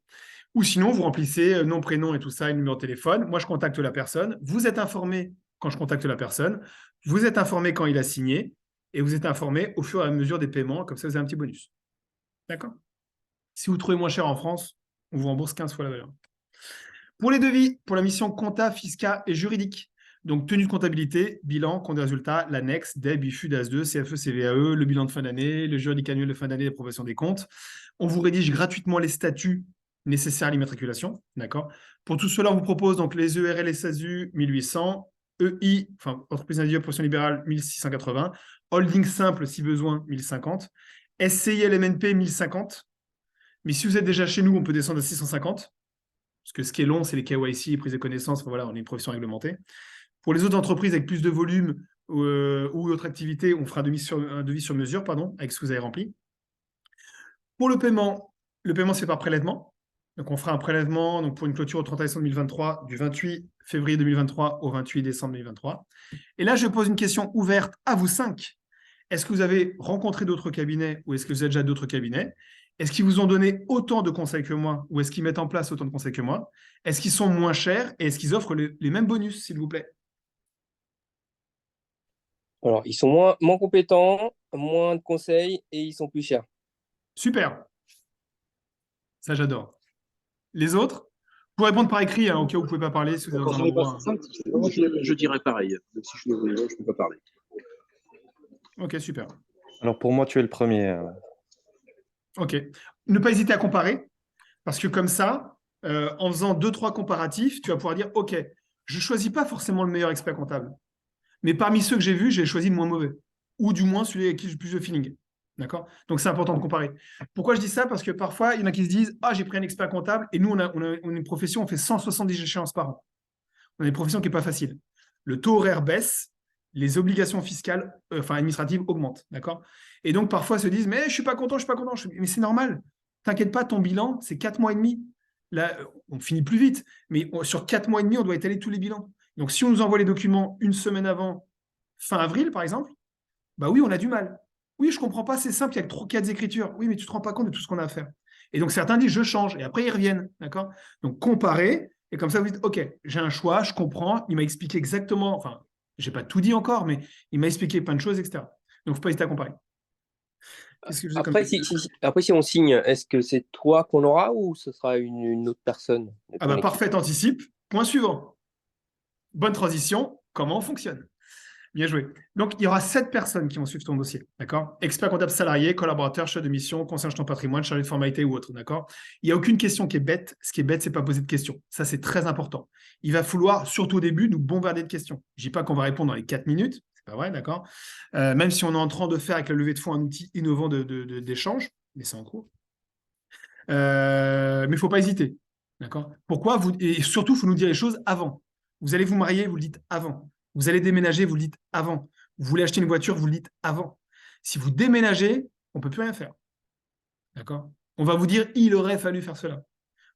S1: Ou sinon, vous remplissez nom, prénom et tout ça, et numéro de téléphone. Moi, je contacte la personne. Vous êtes informé quand je contacte la personne. Vous êtes informé quand il a signé. Et vous êtes informé au fur et à mesure des paiements. Comme ça, vous avez un petit bonus. D'accord? Si vous trouvez moins cher en France, on vous rembourse 15 fois la valeur. Pour les devis, pour la mission compta, fisca et juridique. Donc, tenue de comptabilité, bilan, compte des résultats, l'annexe, DEB, IFU, DAS2, CFE, CVAE, le bilan de fin d'année, le juridique annuel de fin d'année d'approbation des comptes. On vous rédige gratuitement les statuts nécessaires à l'immatriculation. D'accord. Pour tout cela, on vous propose donc les ERL et SASU 1800, EI, enfin, entreprise individuelle, profession libérale 1680, holding simple si besoin 1050, SCI LMNP 1050. Mais si vous êtes déjà chez nous, on peut descendre à 650. Parce que ce qui est long, c'est les KYC, les prises de connaissances. Enfin, voilà, on est une profession réglementée. Pour les autres entreprises avec plus de volume ou autre activité, on fera un devis sur mesure, avec ce que vous avez rempli. Pour le paiement se fait par prélèvement. Donc, on fera un prélèvement pour une clôture au 31 décembre 2023, du 28 février 2023 au 28 décembre 2023. Et là, je pose une question ouverte à vous 5. Est-ce que vous avez rencontré d'autres cabinets ou est-ce que vous êtes déjà d'autres cabinets? Est-ce qu'ils vous ont donné autant de conseils que moi ou est-ce qu'ils mettent en place autant de conseils que moi? Est-ce qu'ils sont moins chers et est-ce qu'ils offrent les mêmes bonus, s'il vous plaît?
S4: Alors, ils sont moins compétents, moins de conseils et ils sont plus chers.
S1: Super. Ça, j'adore. Les autres? Pour répondre par écrit, au cas où vous ne pouvez pas parler. Si vous êtes dans un endroit...
S5: Je dirais pareil. Même si je suis je ne peux pas parler.
S1: Ok, super.
S3: Alors pour moi, tu es le premier.
S1: Ok. Ne pas hésiter à comparer, parce que comme ça, en faisant 2-3 comparatifs, tu vas pouvoir dire, ok, je ne choisis pas forcément le meilleur expert comptable, mais parmi ceux que j'ai vus, j'ai choisi le moins mauvais, ou du moins celui avec qui j'ai le plus de feeling. D'accord? Donc, c'est important de comparer. Pourquoi je dis ça? Parce que parfois, il y en a qui se disent, ah, j'ai pris un expert comptable, et nous, on a une profession, on fait 170 échéances par an. On a une profession qui n'est pas facile. Le taux horaire baisse, les obligations fiscales, administratives augmentent. D'accord? Et donc, parfois, se disent, mais je ne suis pas content, je ne suis pas content. Mais c'est normal. T'inquiète pas, ton bilan, c'est 4 mois et demi. Là, on finit plus vite, mais sur 4 mois et demi, on doit étaler tous les bilans. Donc, si on nous envoie les documents une semaine avant, fin avril, par exemple, Bah oui, on a du mal. Oui, je ne comprends pas, c'est simple, il y a 4 écritures. Oui, mais tu ne te rends pas compte de tout ce qu'on a à faire. Et donc, certains disent, je change, et après, ils reviennent. D'accord? Donc, comparez, et comme ça, vous dites, OK, j'ai un choix, je comprends, il m'a expliqué exactement, enfin, je n'ai pas tout dit encore, mais il m'a expliqué plein de choses, etc. Donc, il ne faut pas hésiter à comparer. Qu'est-ce que je
S4: Après, après, si on signe, est-ce que c'est toi qu'on aura ou ce sera une autre personne de
S1: Ah
S4: ton
S1: bah,
S4: équipe?
S1: parfait, anticipe. Point suivant. Bonne transition, comment on fonctionne? Bien joué. Donc, il y aura 7 personnes qui vont suivre ton dossier, d'accord? Expert comptable salarié, collaborateur, chef de mission, conseiller en gestion de patrimoine, chargé de formalité ou autre, d'accord? Il n'y a aucune question qui est bête. Ce qui est bête, c'est pas poser de questions. Ça, c'est très important. Il va falloir, surtout au début, nous bombarder de questions. Je dis pas qu'on va répondre dans les 4 minutes, c'est pas vrai, d'accord? Même si on est en train de faire avec la levée de fonds un outil innovant d'échange, mais c'est en cours. Mais il ne faut pas hésiter, d'accord? Pourquoi et surtout, il faut nous dire les choses avant. Vous allez vous marier, vous le dites avant. Vous allez déménager, vous le dites avant. Vous voulez acheter une voiture, vous le dites avant. Si vous déménagez, on ne peut plus rien faire. D'accord? On va vous dire, il aurait fallu faire cela.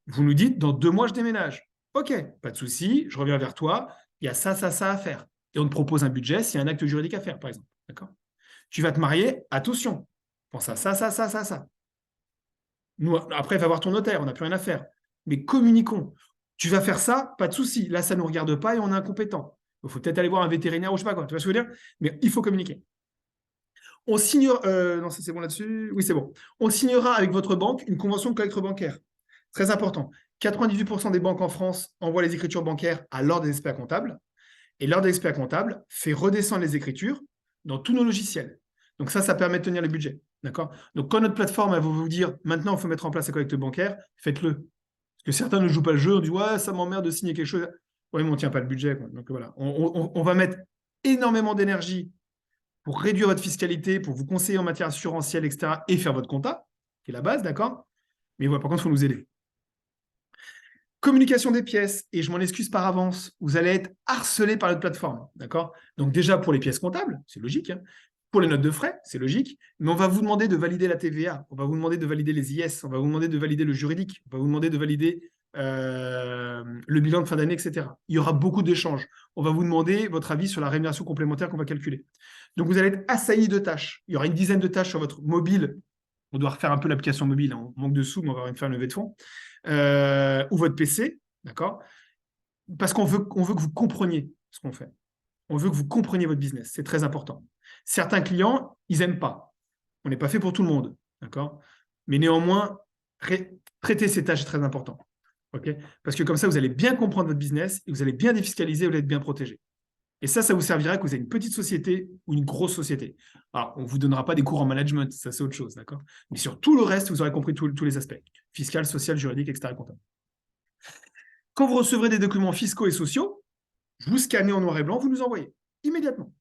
S1: Vous nous dites, dans 2 mois, je déménage. OK, pas de souci, je reviens vers toi. Il y a ça, ça, ça à faire. Et on te propose un budget s'il y a un acte juridique à faire, par exemple. D'accord? Tu vas te marier, attention. Pense à ça, ça, ça, ça, ça. Nous, après, va voir ton notaire, on n'a plus rien à faire. Mais communiquons. Tu vas faire ça, pas de souci. Là, ça ne nous regarde pas et on est incompétent. Il faut peut-être aller voir un vétérinaire ou je sais pas quoi. Tu vois ce que je veux dire? Mais il faut communiquer. On signera. Non, ça c'est bon là-dessus. Oui, c'est bon. On signera avec votre banque une convention de collecte bancaire. Très important. 98% des banques en France envoient les écritures bancaires à l'ordre des experts comptables. Et l'ordre des experts comptables fait redescendre les écritures dans tous nos logiciels. Donc ça permet de tenir le budget. D'accord? Donc quand notre plateforme elle va vous dire maintenant il faut mettre en place la collecte bancaire, faites-le. Parce que certains ne jouent pas le jeu, on dit ouais, ça m'emmerde de signer quelque chose. Oui, mais on ne tient pas le budget, quoi. Donc voilà, on va mettre énormément d'énergie pour réduire votre fiscalité, pour vous conseiller en matière assurantielle, etc. et faire votre compta, qui est la base, d'accord? Mais voilà, par contre, il faut nous aider. Communication des pièces, et je m'en excuse par avance, vous allez être harcelé par notre plateforme, d'accord? Donc déjà pour les pièces comptables, c'est logique, hein. Pour les notes de frais, c'est logique, mais on va vous demander de valider la TVA, on va vous demander de valider les IS, on va vous demander de valider le juridique, on va vous demander de valider le bilan de fin d'année, etc. Il y aura beaucoup d'échanges. On va vous demander votre avis sur la rémunération complémentaire qu'on va calculer. Donc vous allez être assailli de tâches. Il y aura une dizaine de tâches sur votre mobile. On doit refaire un peu l'application mobile, hein. On manque de sous, mais on va faire une levée de fonds. Ou votre PC, d'accord? Parce qu'on veut que vous compreniez ce qu'on fait. On veut que vous compreniez votre business. C'est très important. Certains clients, ils n'aiment pas. On n'est pas fait pour tout le monde, d'accord? Mais néanmoins, traiter ces tâches est très important. Okay, parce que comme ça, vous allez bien comprendre votre business et vous allez bien défiscaliser, vous allez être bien protégé. Et ça vous servira que vous avez une petite société ou une grosse société. Alors, on ne vous donnera pas des cours en management, ça c'est autre chose, d'accord? Mais sur tout le reste, vous aurez compris tous les aspects. Fiscal, social, juridique, etc. comptable. Quand vous recevrez des documents fiscaux et sociaux, vous scannez en noir et blanc, vous nous envoyez immédiatement.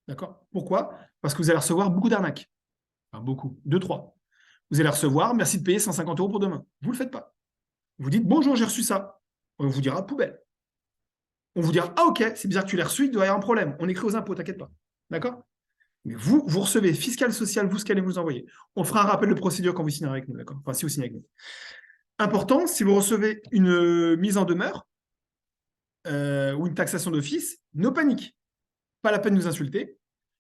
S1: D'accord? Pourquoi? Parce que vous allez recevoir beaucoup d'arnaques. Enfin, beaucoup. 2, 3. Vous allez recevoir, merci de payer 150 € pour demain. Vous ne le faites pas. Vous dites, bonjour, j'ai reçu ça. On vous dira, poubelle. On vous dira, ah ok, c'est bizarre que tu l'aies reçu, il doit y avoir un problème. On écrit aux impôts, t'inquiète pas. D'accord? Mais vous recevez fiscal, social, vous scannez, vous envoyez. On fera un rappel de procédure quand vous signerez avec nous, d'accord? Enfin, si vous signez avec nous. Important, si vous recevez une mise en demeure ou une taxation d'office, no panique. Pas la peine de nous insulter.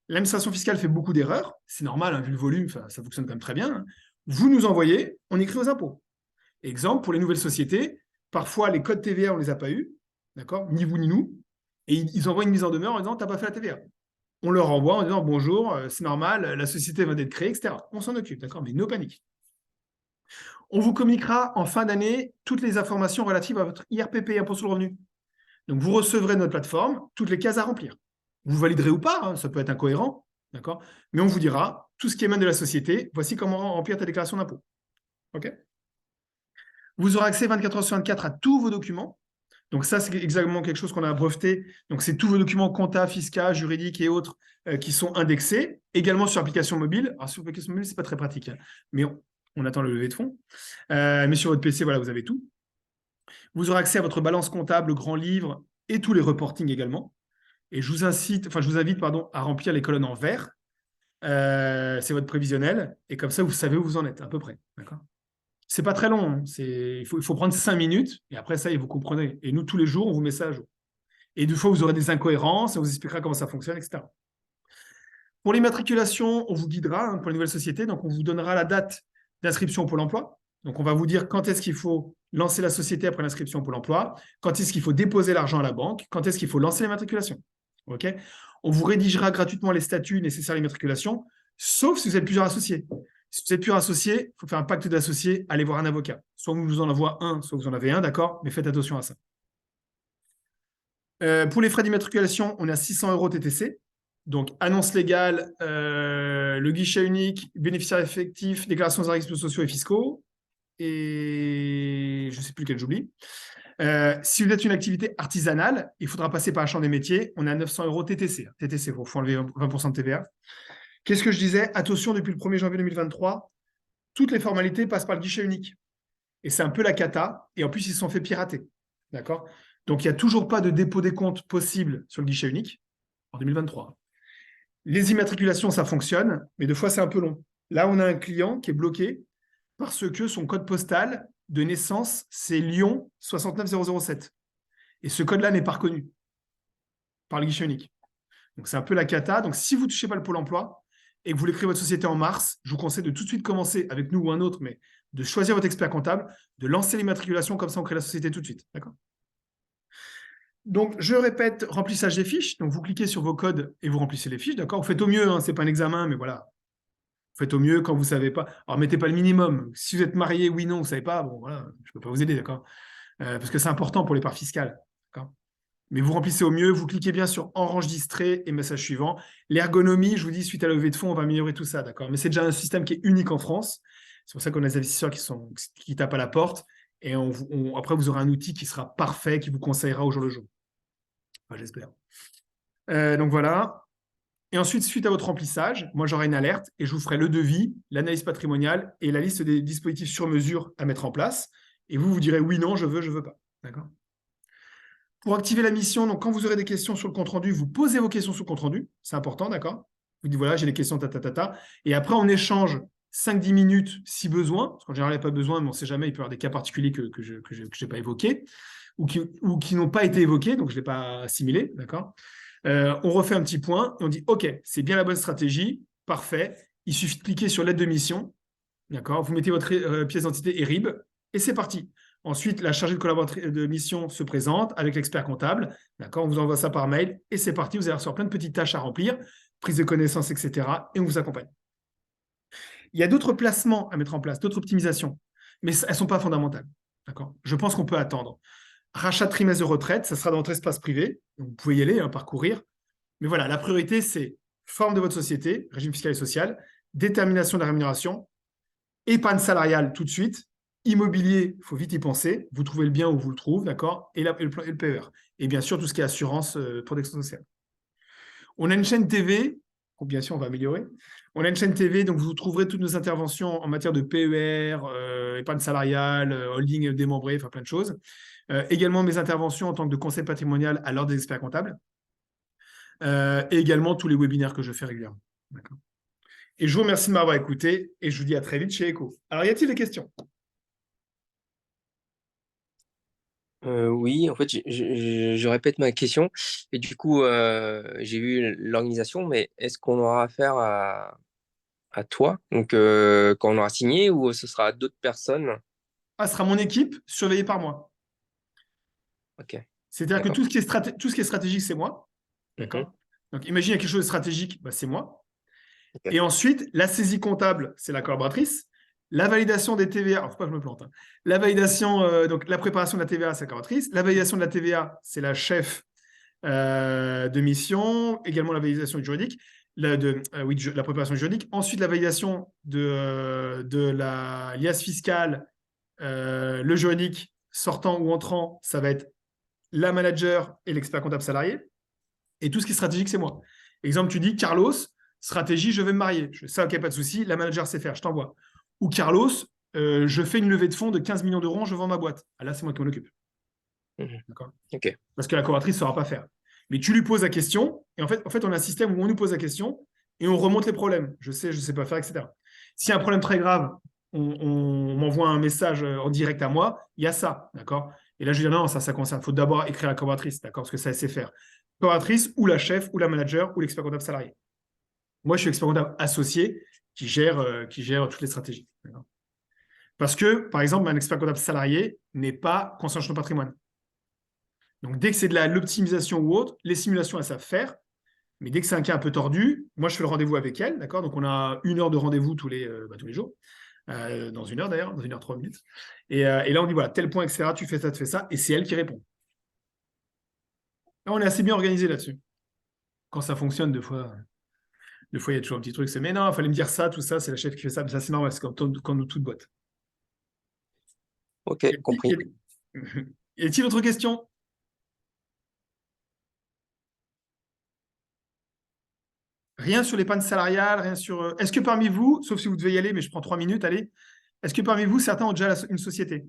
S1: L'administration fiscale fait beaucoup d'erreurs. C'est normal, hein, vu le volume, ça fonctionne quand même très bien. Vous nous envoyez, on écrit aux impôts. Exemple, pour les nouvelles sociétés, parfois les codes TVA, on ne les a pas eus, d'accord? Ni vous ni nous. Et ils envoient une mise en demeure en disant, tu n'as pas fait la TVA. On leur envoie en disant, bonjour, c'est normal, la société va d'être créée, etc. On s'en occupe, d'accord? Mais no panique. On vous communiquera en fin d'année toutes les informations relatives à votre IRPP, impôt sur le revenu. Donc, vous recevrez de notre plateforme toutes les cases à remplir. Vous validerez ou pas, hein, ça peut être incohérent, d'accord? Mais on vous dira tout ce qui émane de la société, voici comment remplir ta déclaration d'impôt. OK? Vous aurez accès 24h/24 à tous vos documents. Donc ça, c'est exactement quelque chose qu'on a breveté. Donc c'est tous vos documents comptables, fiscaux, juridiques et autres qui sont indexés. Également sur application mobile. Alors sur application mobile, ce n'est pas très pratique, hein, mais on attend le levée de fonds. Mais sur votre PC, voilà, vous avez tout. Vous aurez accès à votre balance comptable, le grand livre et tous les reportings également. Et je vous invite à remplir les colonnes en vert. C'est votre prévisionnel. Et comme ça, vous savez où vous en êtes, à peu près. D'accord ? C'est pas très long. Hein. Il faut prendre 5 minutes. Et après ça, vous comprenez. Et nous, tous les jours, on vous met ça à jour. Et des fois, vous aurez des incohérences. On vous expliquera comment ça fonctionne, etc. Pour l'immatriculation, on vous guidera pour les nouvelles sociétés. Donc, on vous donnera la date d'inscription au Pôle emploi. Donc, on va vous dire quand est-ce qu'il faut lancer la société après l'inscription au Pôle emploi, quand est-ce qu'il faut déposer l'argent à la banque, quand est-ce qu'il faut lancer l'immatriculation. OK ? On vous rédigera gratuitement les statuts nécessaires à l'immatriculation, sauf si vous êtes plusieurs associés. Si vous êtes plusieurs associés, il faut faire un pacte d'associés, allez voir un avocat. Soit vous vous en envoie un, soit vous en avez un, d'accord ? Mais faites attention à ça. Pour les frais d'immatriculation, on est à 600 € TTC. Donc, annonce légale, le guichet unique, bénéficiaire effectif, déclaration des risques sociaux et fiscaux. Et je ne sais plus lequel j'oublie. Si vous êtes une activité artisanale, il faudra passer par la Chambre des métiers. On est à 900 € TTC. TTC, il faut enlever 20% de TVA. Qu'est-ce que je disais ? Attention, depuis le 1er janvier 2023, toutes les formalités passent par le guichet unique. Et c'est un peu la cata. Et en plus, ils se sont fait pirater. D'accord ? Donc, il n'y a toujours pas de dépôt des comptes possible sur le guichet unique en 2023. Les immatriculations, ça fonctionne, mais deux fois, c'est un peu long. Là, on a un client qui est bloqué parce que son code postal de naissance, c'est Lyon 69007. Et ce code-là n'est pas reconnu par le guichet unique. Donc, c'est un peu la cata. Donc, si vous ne touchez pas le Pôle emploi et que vous voulez créer votre société en mars, je vous conseille de tout de suite commencer avec nous ou un autre, mais de choisir votre expert comptable, de lancer l'immatriculation, comme ça, on crée la société tout de suite. D'accord ? Donc, je répète, remplissage des fiches. Donc, vous cliquez sur vos codes et vous remplissez les fiches. D'accord ? Vous faites au mieux, ce n'est pas un examen, mais voilà. Vous faites au mieux quand vous ne savez pas. Alors, mettez pas le minimum. Si vous êtes marié, oui, non, vous ne savez pas, bon, voilà, je ne peux pas vous aider, d'accord ? Parce que c'est important pour les parts fiscales. D'accord ? Mais vous remplissez au mieux, vous cliquez bien sur enregistrer et message suivant. L'ergonomie, je vous dis, suite à la levée de fonds, on va améliorer tout ça, d'accord ? Mais c'est déjà un système qui est unique en France. C'est pour ça qu'on a des investisseurs qui tapent à la porte. Et après, vous aurez un outil qui sera parfait, qui vous conseillera au jour le jour. Enfin, j'espère. Donc voilà. Et ensuite, suite à votre remplissage, moi j'aurai une alerte et je vous ferai le devis, l'analyse patrimoniale et la liste des dispositifs sur mesure à mettre en place. Et vous direz oui, non, je veux pas. D'accord ? Pour activer la mission, donc quand vous aurez des questions sur le compte-rendu, vous posez vos questions sur le compte-rendu. C'est important, d'accord ? Vous dites voilà, j'ai des questions, Et après, on échange 5-10 minutes si besoin. Parce qu'en général, il n'y a pas besoin, mais on ne sait jamais, il peut y avoir des cas particuliers que je n'ai pas évoqués ou qui n'ont pas été évoqués, donc je ne l'ai pas assimilé, d'accord ? On refait un petit point et on dit ok, c'est bien la bonne stratégie, parfait. Il suffit de cliquer sur l'aide de mission, d'accord ? Vous mettez votre pièce d'identité et RIB et c'est parti. Ensuite, la chargée de mission se présente avec l'expert comptable. D'accord ? On vous envoie ça par mail et c'est parti. Vous allez recevoir plein de petites tâches à remplir, prise de connaissances, etc. Et on vous accompagne. Il y a d'autres placements à mettre en place, d'autres optimisations, mais elles ne sont pas fondamentales. D'accord ? Je pense qu'on peut attendre. Rachat de trimestre de retraite, ça sera dans votre espace privé. Donc vous pouvez y aller, parcourir. Mais voilà, la priorité, c'est forme de votre société, régime fiscal et social, détermination de la rémunération, épargne salariale tout de suite. Immobilier, il faut vite y penser. Vous trouvez le bien où vous le trouvez, d'accord ? Et le PER. Et bien sûr, tout ce qui est assurance, protection sociale. On a une chaîne TV, bien sûr, on va améliorer. On a une chaîne TV, donc vous trouverez toutes nos interventions en matière de PER, épargne salariale, holding démembré, enfin plein de choses. Également mes interventions en tant que de conseil patrimonial à l'ordre des experts comptables. Et également tous les webinaires que je fais régulièrement. D'accord. Et je vous remercie de m'avoir écouté et je vous dis à très vite chez Eco. Alors, y a-t-il des questions ?
S4: Oui, en fait, je répète ma question. Et du coup, j'ai vu l'organisation, mais est-ce qu'on aura affaire à toi, donc quand on aura signé, ou ce sera à d'autres personnes?
S1: Ce sera mon équipe surveillée par moi.
S4: Ok.
S1: C'est-à-dire que tout ce qui est stratégique, c'est moi. D'accord ? Donc, imagine, il y a quelque chose de stratégique, c'est moi.
S4: Okay.
S1: Et ensuite, la saisie comptable, c'est la collaboratrice. La validation des TVA, alors, faut pas que je me plante. La validation, donc la préparation de la TVA, c'est la collaboratrice. La validation de la TVA, c'est la chef de mission. Également la validation juridique. La préparation juridique. Ensuite, la validation de la liasse fiscale, le juridique sortant ou entrant, ça va être la manager et l'expert comptable salarié. Et tout ce qui est stratégique, c'est moi. Exemple, tu dis, Carlos, stratégie, je vais me marier. Ça, ok, pas de souci. La manager sait faire, je t'envoie. Ou Carlos, je fais une levée de fonds de 15 millions d'euros, je vends ma boîte. Ah, là, c'est moi qui m'en occupe. D'accord ?
S4: Okay.
S1: Parce que la collaboratrice ne saura pas faire. Mais tu lui poses la question, et en fait, on a un système où on nous pose la question et on remonte les problèmes. Je sais pas faire, etc. S'il y a un problème très grave, on m'envoie un message en direct à moi, il y a ça, d'accord ? Et là, je dis non, ça concerne. Il faut d'abord écrire la collaboratrice, d'accord ? Parce que ça sait faire. Collaboratrice ou la chef ou la manager ou l'expert comptable salarié. Moi, je suis expert comptable associé qui gère toutes les stratégies. D'accord. Parce que, par exemple, un expert comptable salarié n'est pas conseiller en gestion de patrimoine. Donc, dès que c'est de l'optimisation ou autre, les simulations, elles savent faire. Mais dès que c'est un cas un peu tordu, moi, je fais le rendez-vous avec elle. D'accord. Donc, on a 1 heure de rendez-vous tous les jours. Dans 1 heure d'ailleurs, dans 1 heure 3 minutes. Et là, on dit, voilà, tel point, etc., tu fais ça. Et c'est elle qui répond. Là, on est assez bien organisé là-dessus. Quand ça fonctionne, deux fois, il y a toujours un petit truc. C'est, mais non, il fallait me dire ça, tout ça, c'est la chef qui fait ça. Mais ça, c'est normal, c'est quand nous toute boîte.
S4: Ok, compris.
S1: Y a-t-il d'autres questions? Rien sur les pannes salariales, rien sur. Est-ce que parmi vous, sauf si vous devez y aller, mais je prends 3 minutes, allez, est-ce que parmi vous, certains ont déjà une société?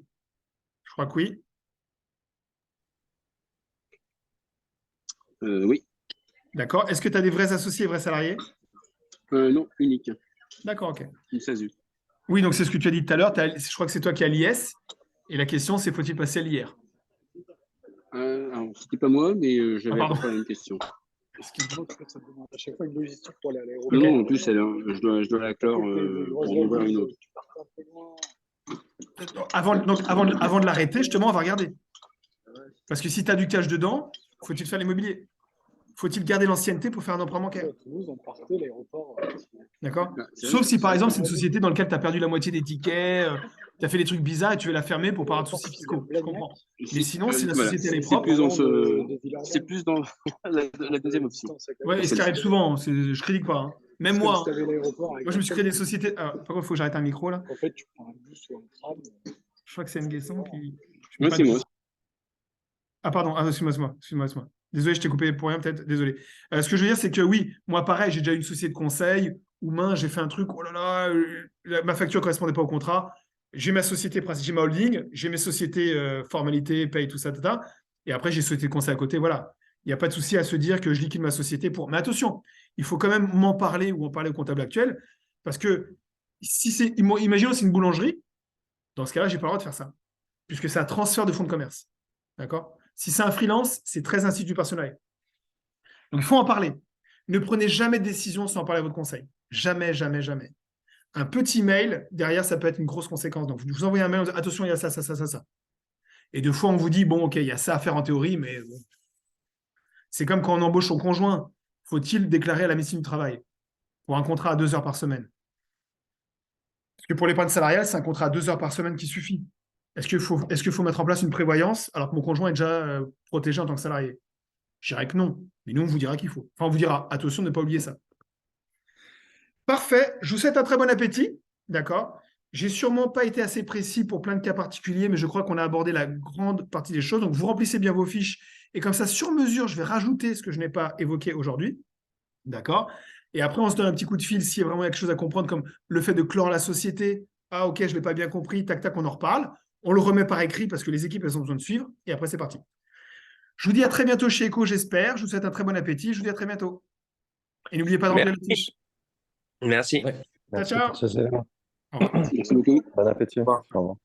S1: Je crois que oui.
S5: Oui.
S1: D'accord. Est-ce que tu as des vrais associés et vrais salariés?
S5: Non, unique.
S1: D'accord, ok.
S5: Une SASU.
S1: Oui, donc c'est ce que tu as dit tout à l'heure. Je crois que c'est toi qui as l'IS. Et la question, c'est faut-il passer à l'IR?
S5: Alors, c'était pas moi, mais j'avais
S1: pardon.
S5: à peu près la même question.
S6: Excuse-moi, parce que ça me demande à chaque fois une logistique pour aller à l'aéroport.
S5: Non, non, en plus, je dois la clore pour en ouvrir une autre.
S1: Avant de l'arrêter, justement, on va regarder. Parce que si tu as du cash dedans, faut-il faire l'immobilier? Faut-il garder l'ancienneté pour faire un emprunt bancaire? D'accord. Sauf si, par exemple, c'est une société dans laquelle tu as perdu la moitié des tickets, tu as fait des trucs bizarres et tu veux la fermer pour pas avoir de soucis fiscaux. Je comprends. Mais sinon, si la société elle est propre.
S5: C'est plus dans la deuxième option.
S1: Ouais, et ce qui arrive souvent, je critique pas. Hein. Même moi. Moi, je me suis créé des sociétés. Par contre, il faut que j'arrête un micro là.
S6: En fait, tu prends un bus ou un tram.
S1: Je crois que c'est Nguesson qui.
S5: Moi, c'est moi.
S1: Ah, pardon, excuse-moi. Désolé, je t'ai coupé pour rien, peut-être. Désolé. Ce que je veux dire, c'est que oui, moi, pareil, j'ai déjà eu une société de conseil où, j'ai fait un truc, oh là là, ma facture ne correspondait pas au contrat. J'ai ma société, j'ai ma holding, j'ai mes sociétés formalités, paye, tout ça, tata. Et après, j'ai société de conseil à côté. Voilà. Il n'y a pas de souci à se dire que je liquide ma société pour. Mais attention, il faut quand même m'en parler ou en parler au comptable actuel. Parce que si c'est. Imaginons, c'est une boulangerie. Dans ce cas-là, je n'ai pas le droit de faire ça. Puisque c'est un transfert de fonds de commerce. D'accord? Si c'est un freelance, c'est très institut personnel. Donc, il faut en parler. Ne prenez jamais de décision sans en parler à votre conseil. Jamais, jamais, jamais. Un petit mail, derrière, ça peut être une grosse conséquence. Donc, vous envoyez un mail, attention, il y a ça, ça, ça, ça, ça. Et deux fois, on vous dit, bon, ok, il y a ça à faire en théorie, mais bon. C'est comme quand on embauche son conjoint. Faut-il déclarer à la médecine du travail pour un contrat à 2 heures par semaine? Parce que pour l'épargne salariale, c'est un contrat à 2 heures par semaine qui suffit. Est-ce qu'il faut mettre en place une prévoyance alors que mon conjoint est déjà protégé en tant que salarié? Je dirais que non. Mais nous, on vous dira qu'il faut. Enfin, on vous dira, attention, ne pas oublier ça. Parfait. Je vous souhaite un très bon appétit. D'accord. J'ai sûrement pas été assez précis pour plein de cas particuliers, mais je crois qu'on a abordé la grande partie des choses. Donc, vous remplissez bien vos fiches. Et comme ça, sur mesure, je vais rajouter ce que je n'ai pas évoqué aujourd'hui. D'accord. Et après, on se donne un petit coup de fil s'il y a vraiment quelque chose à comprendre, comme le fait de clore la société. Ah, ok, je ne l'ai pas bien compris. Tac, tac, on en reparle. On le remet par écrit parce que les équipes, elles ont besoin de suivre. Et après, c'est parti. Je vous dis à très bientôt chez Eco, j'espère. Je vous souhaite un très bon appétit. Je vous dis à très bientôt. Et n'oubliez pas de remplir les fiches.
S4: Merci.
S3: Merci
S1: Ciao.
S3: pour ces éléments.
S1: Au revoir.
S5: Merci beaucoup.
S3: Bon appétit. Au revoir.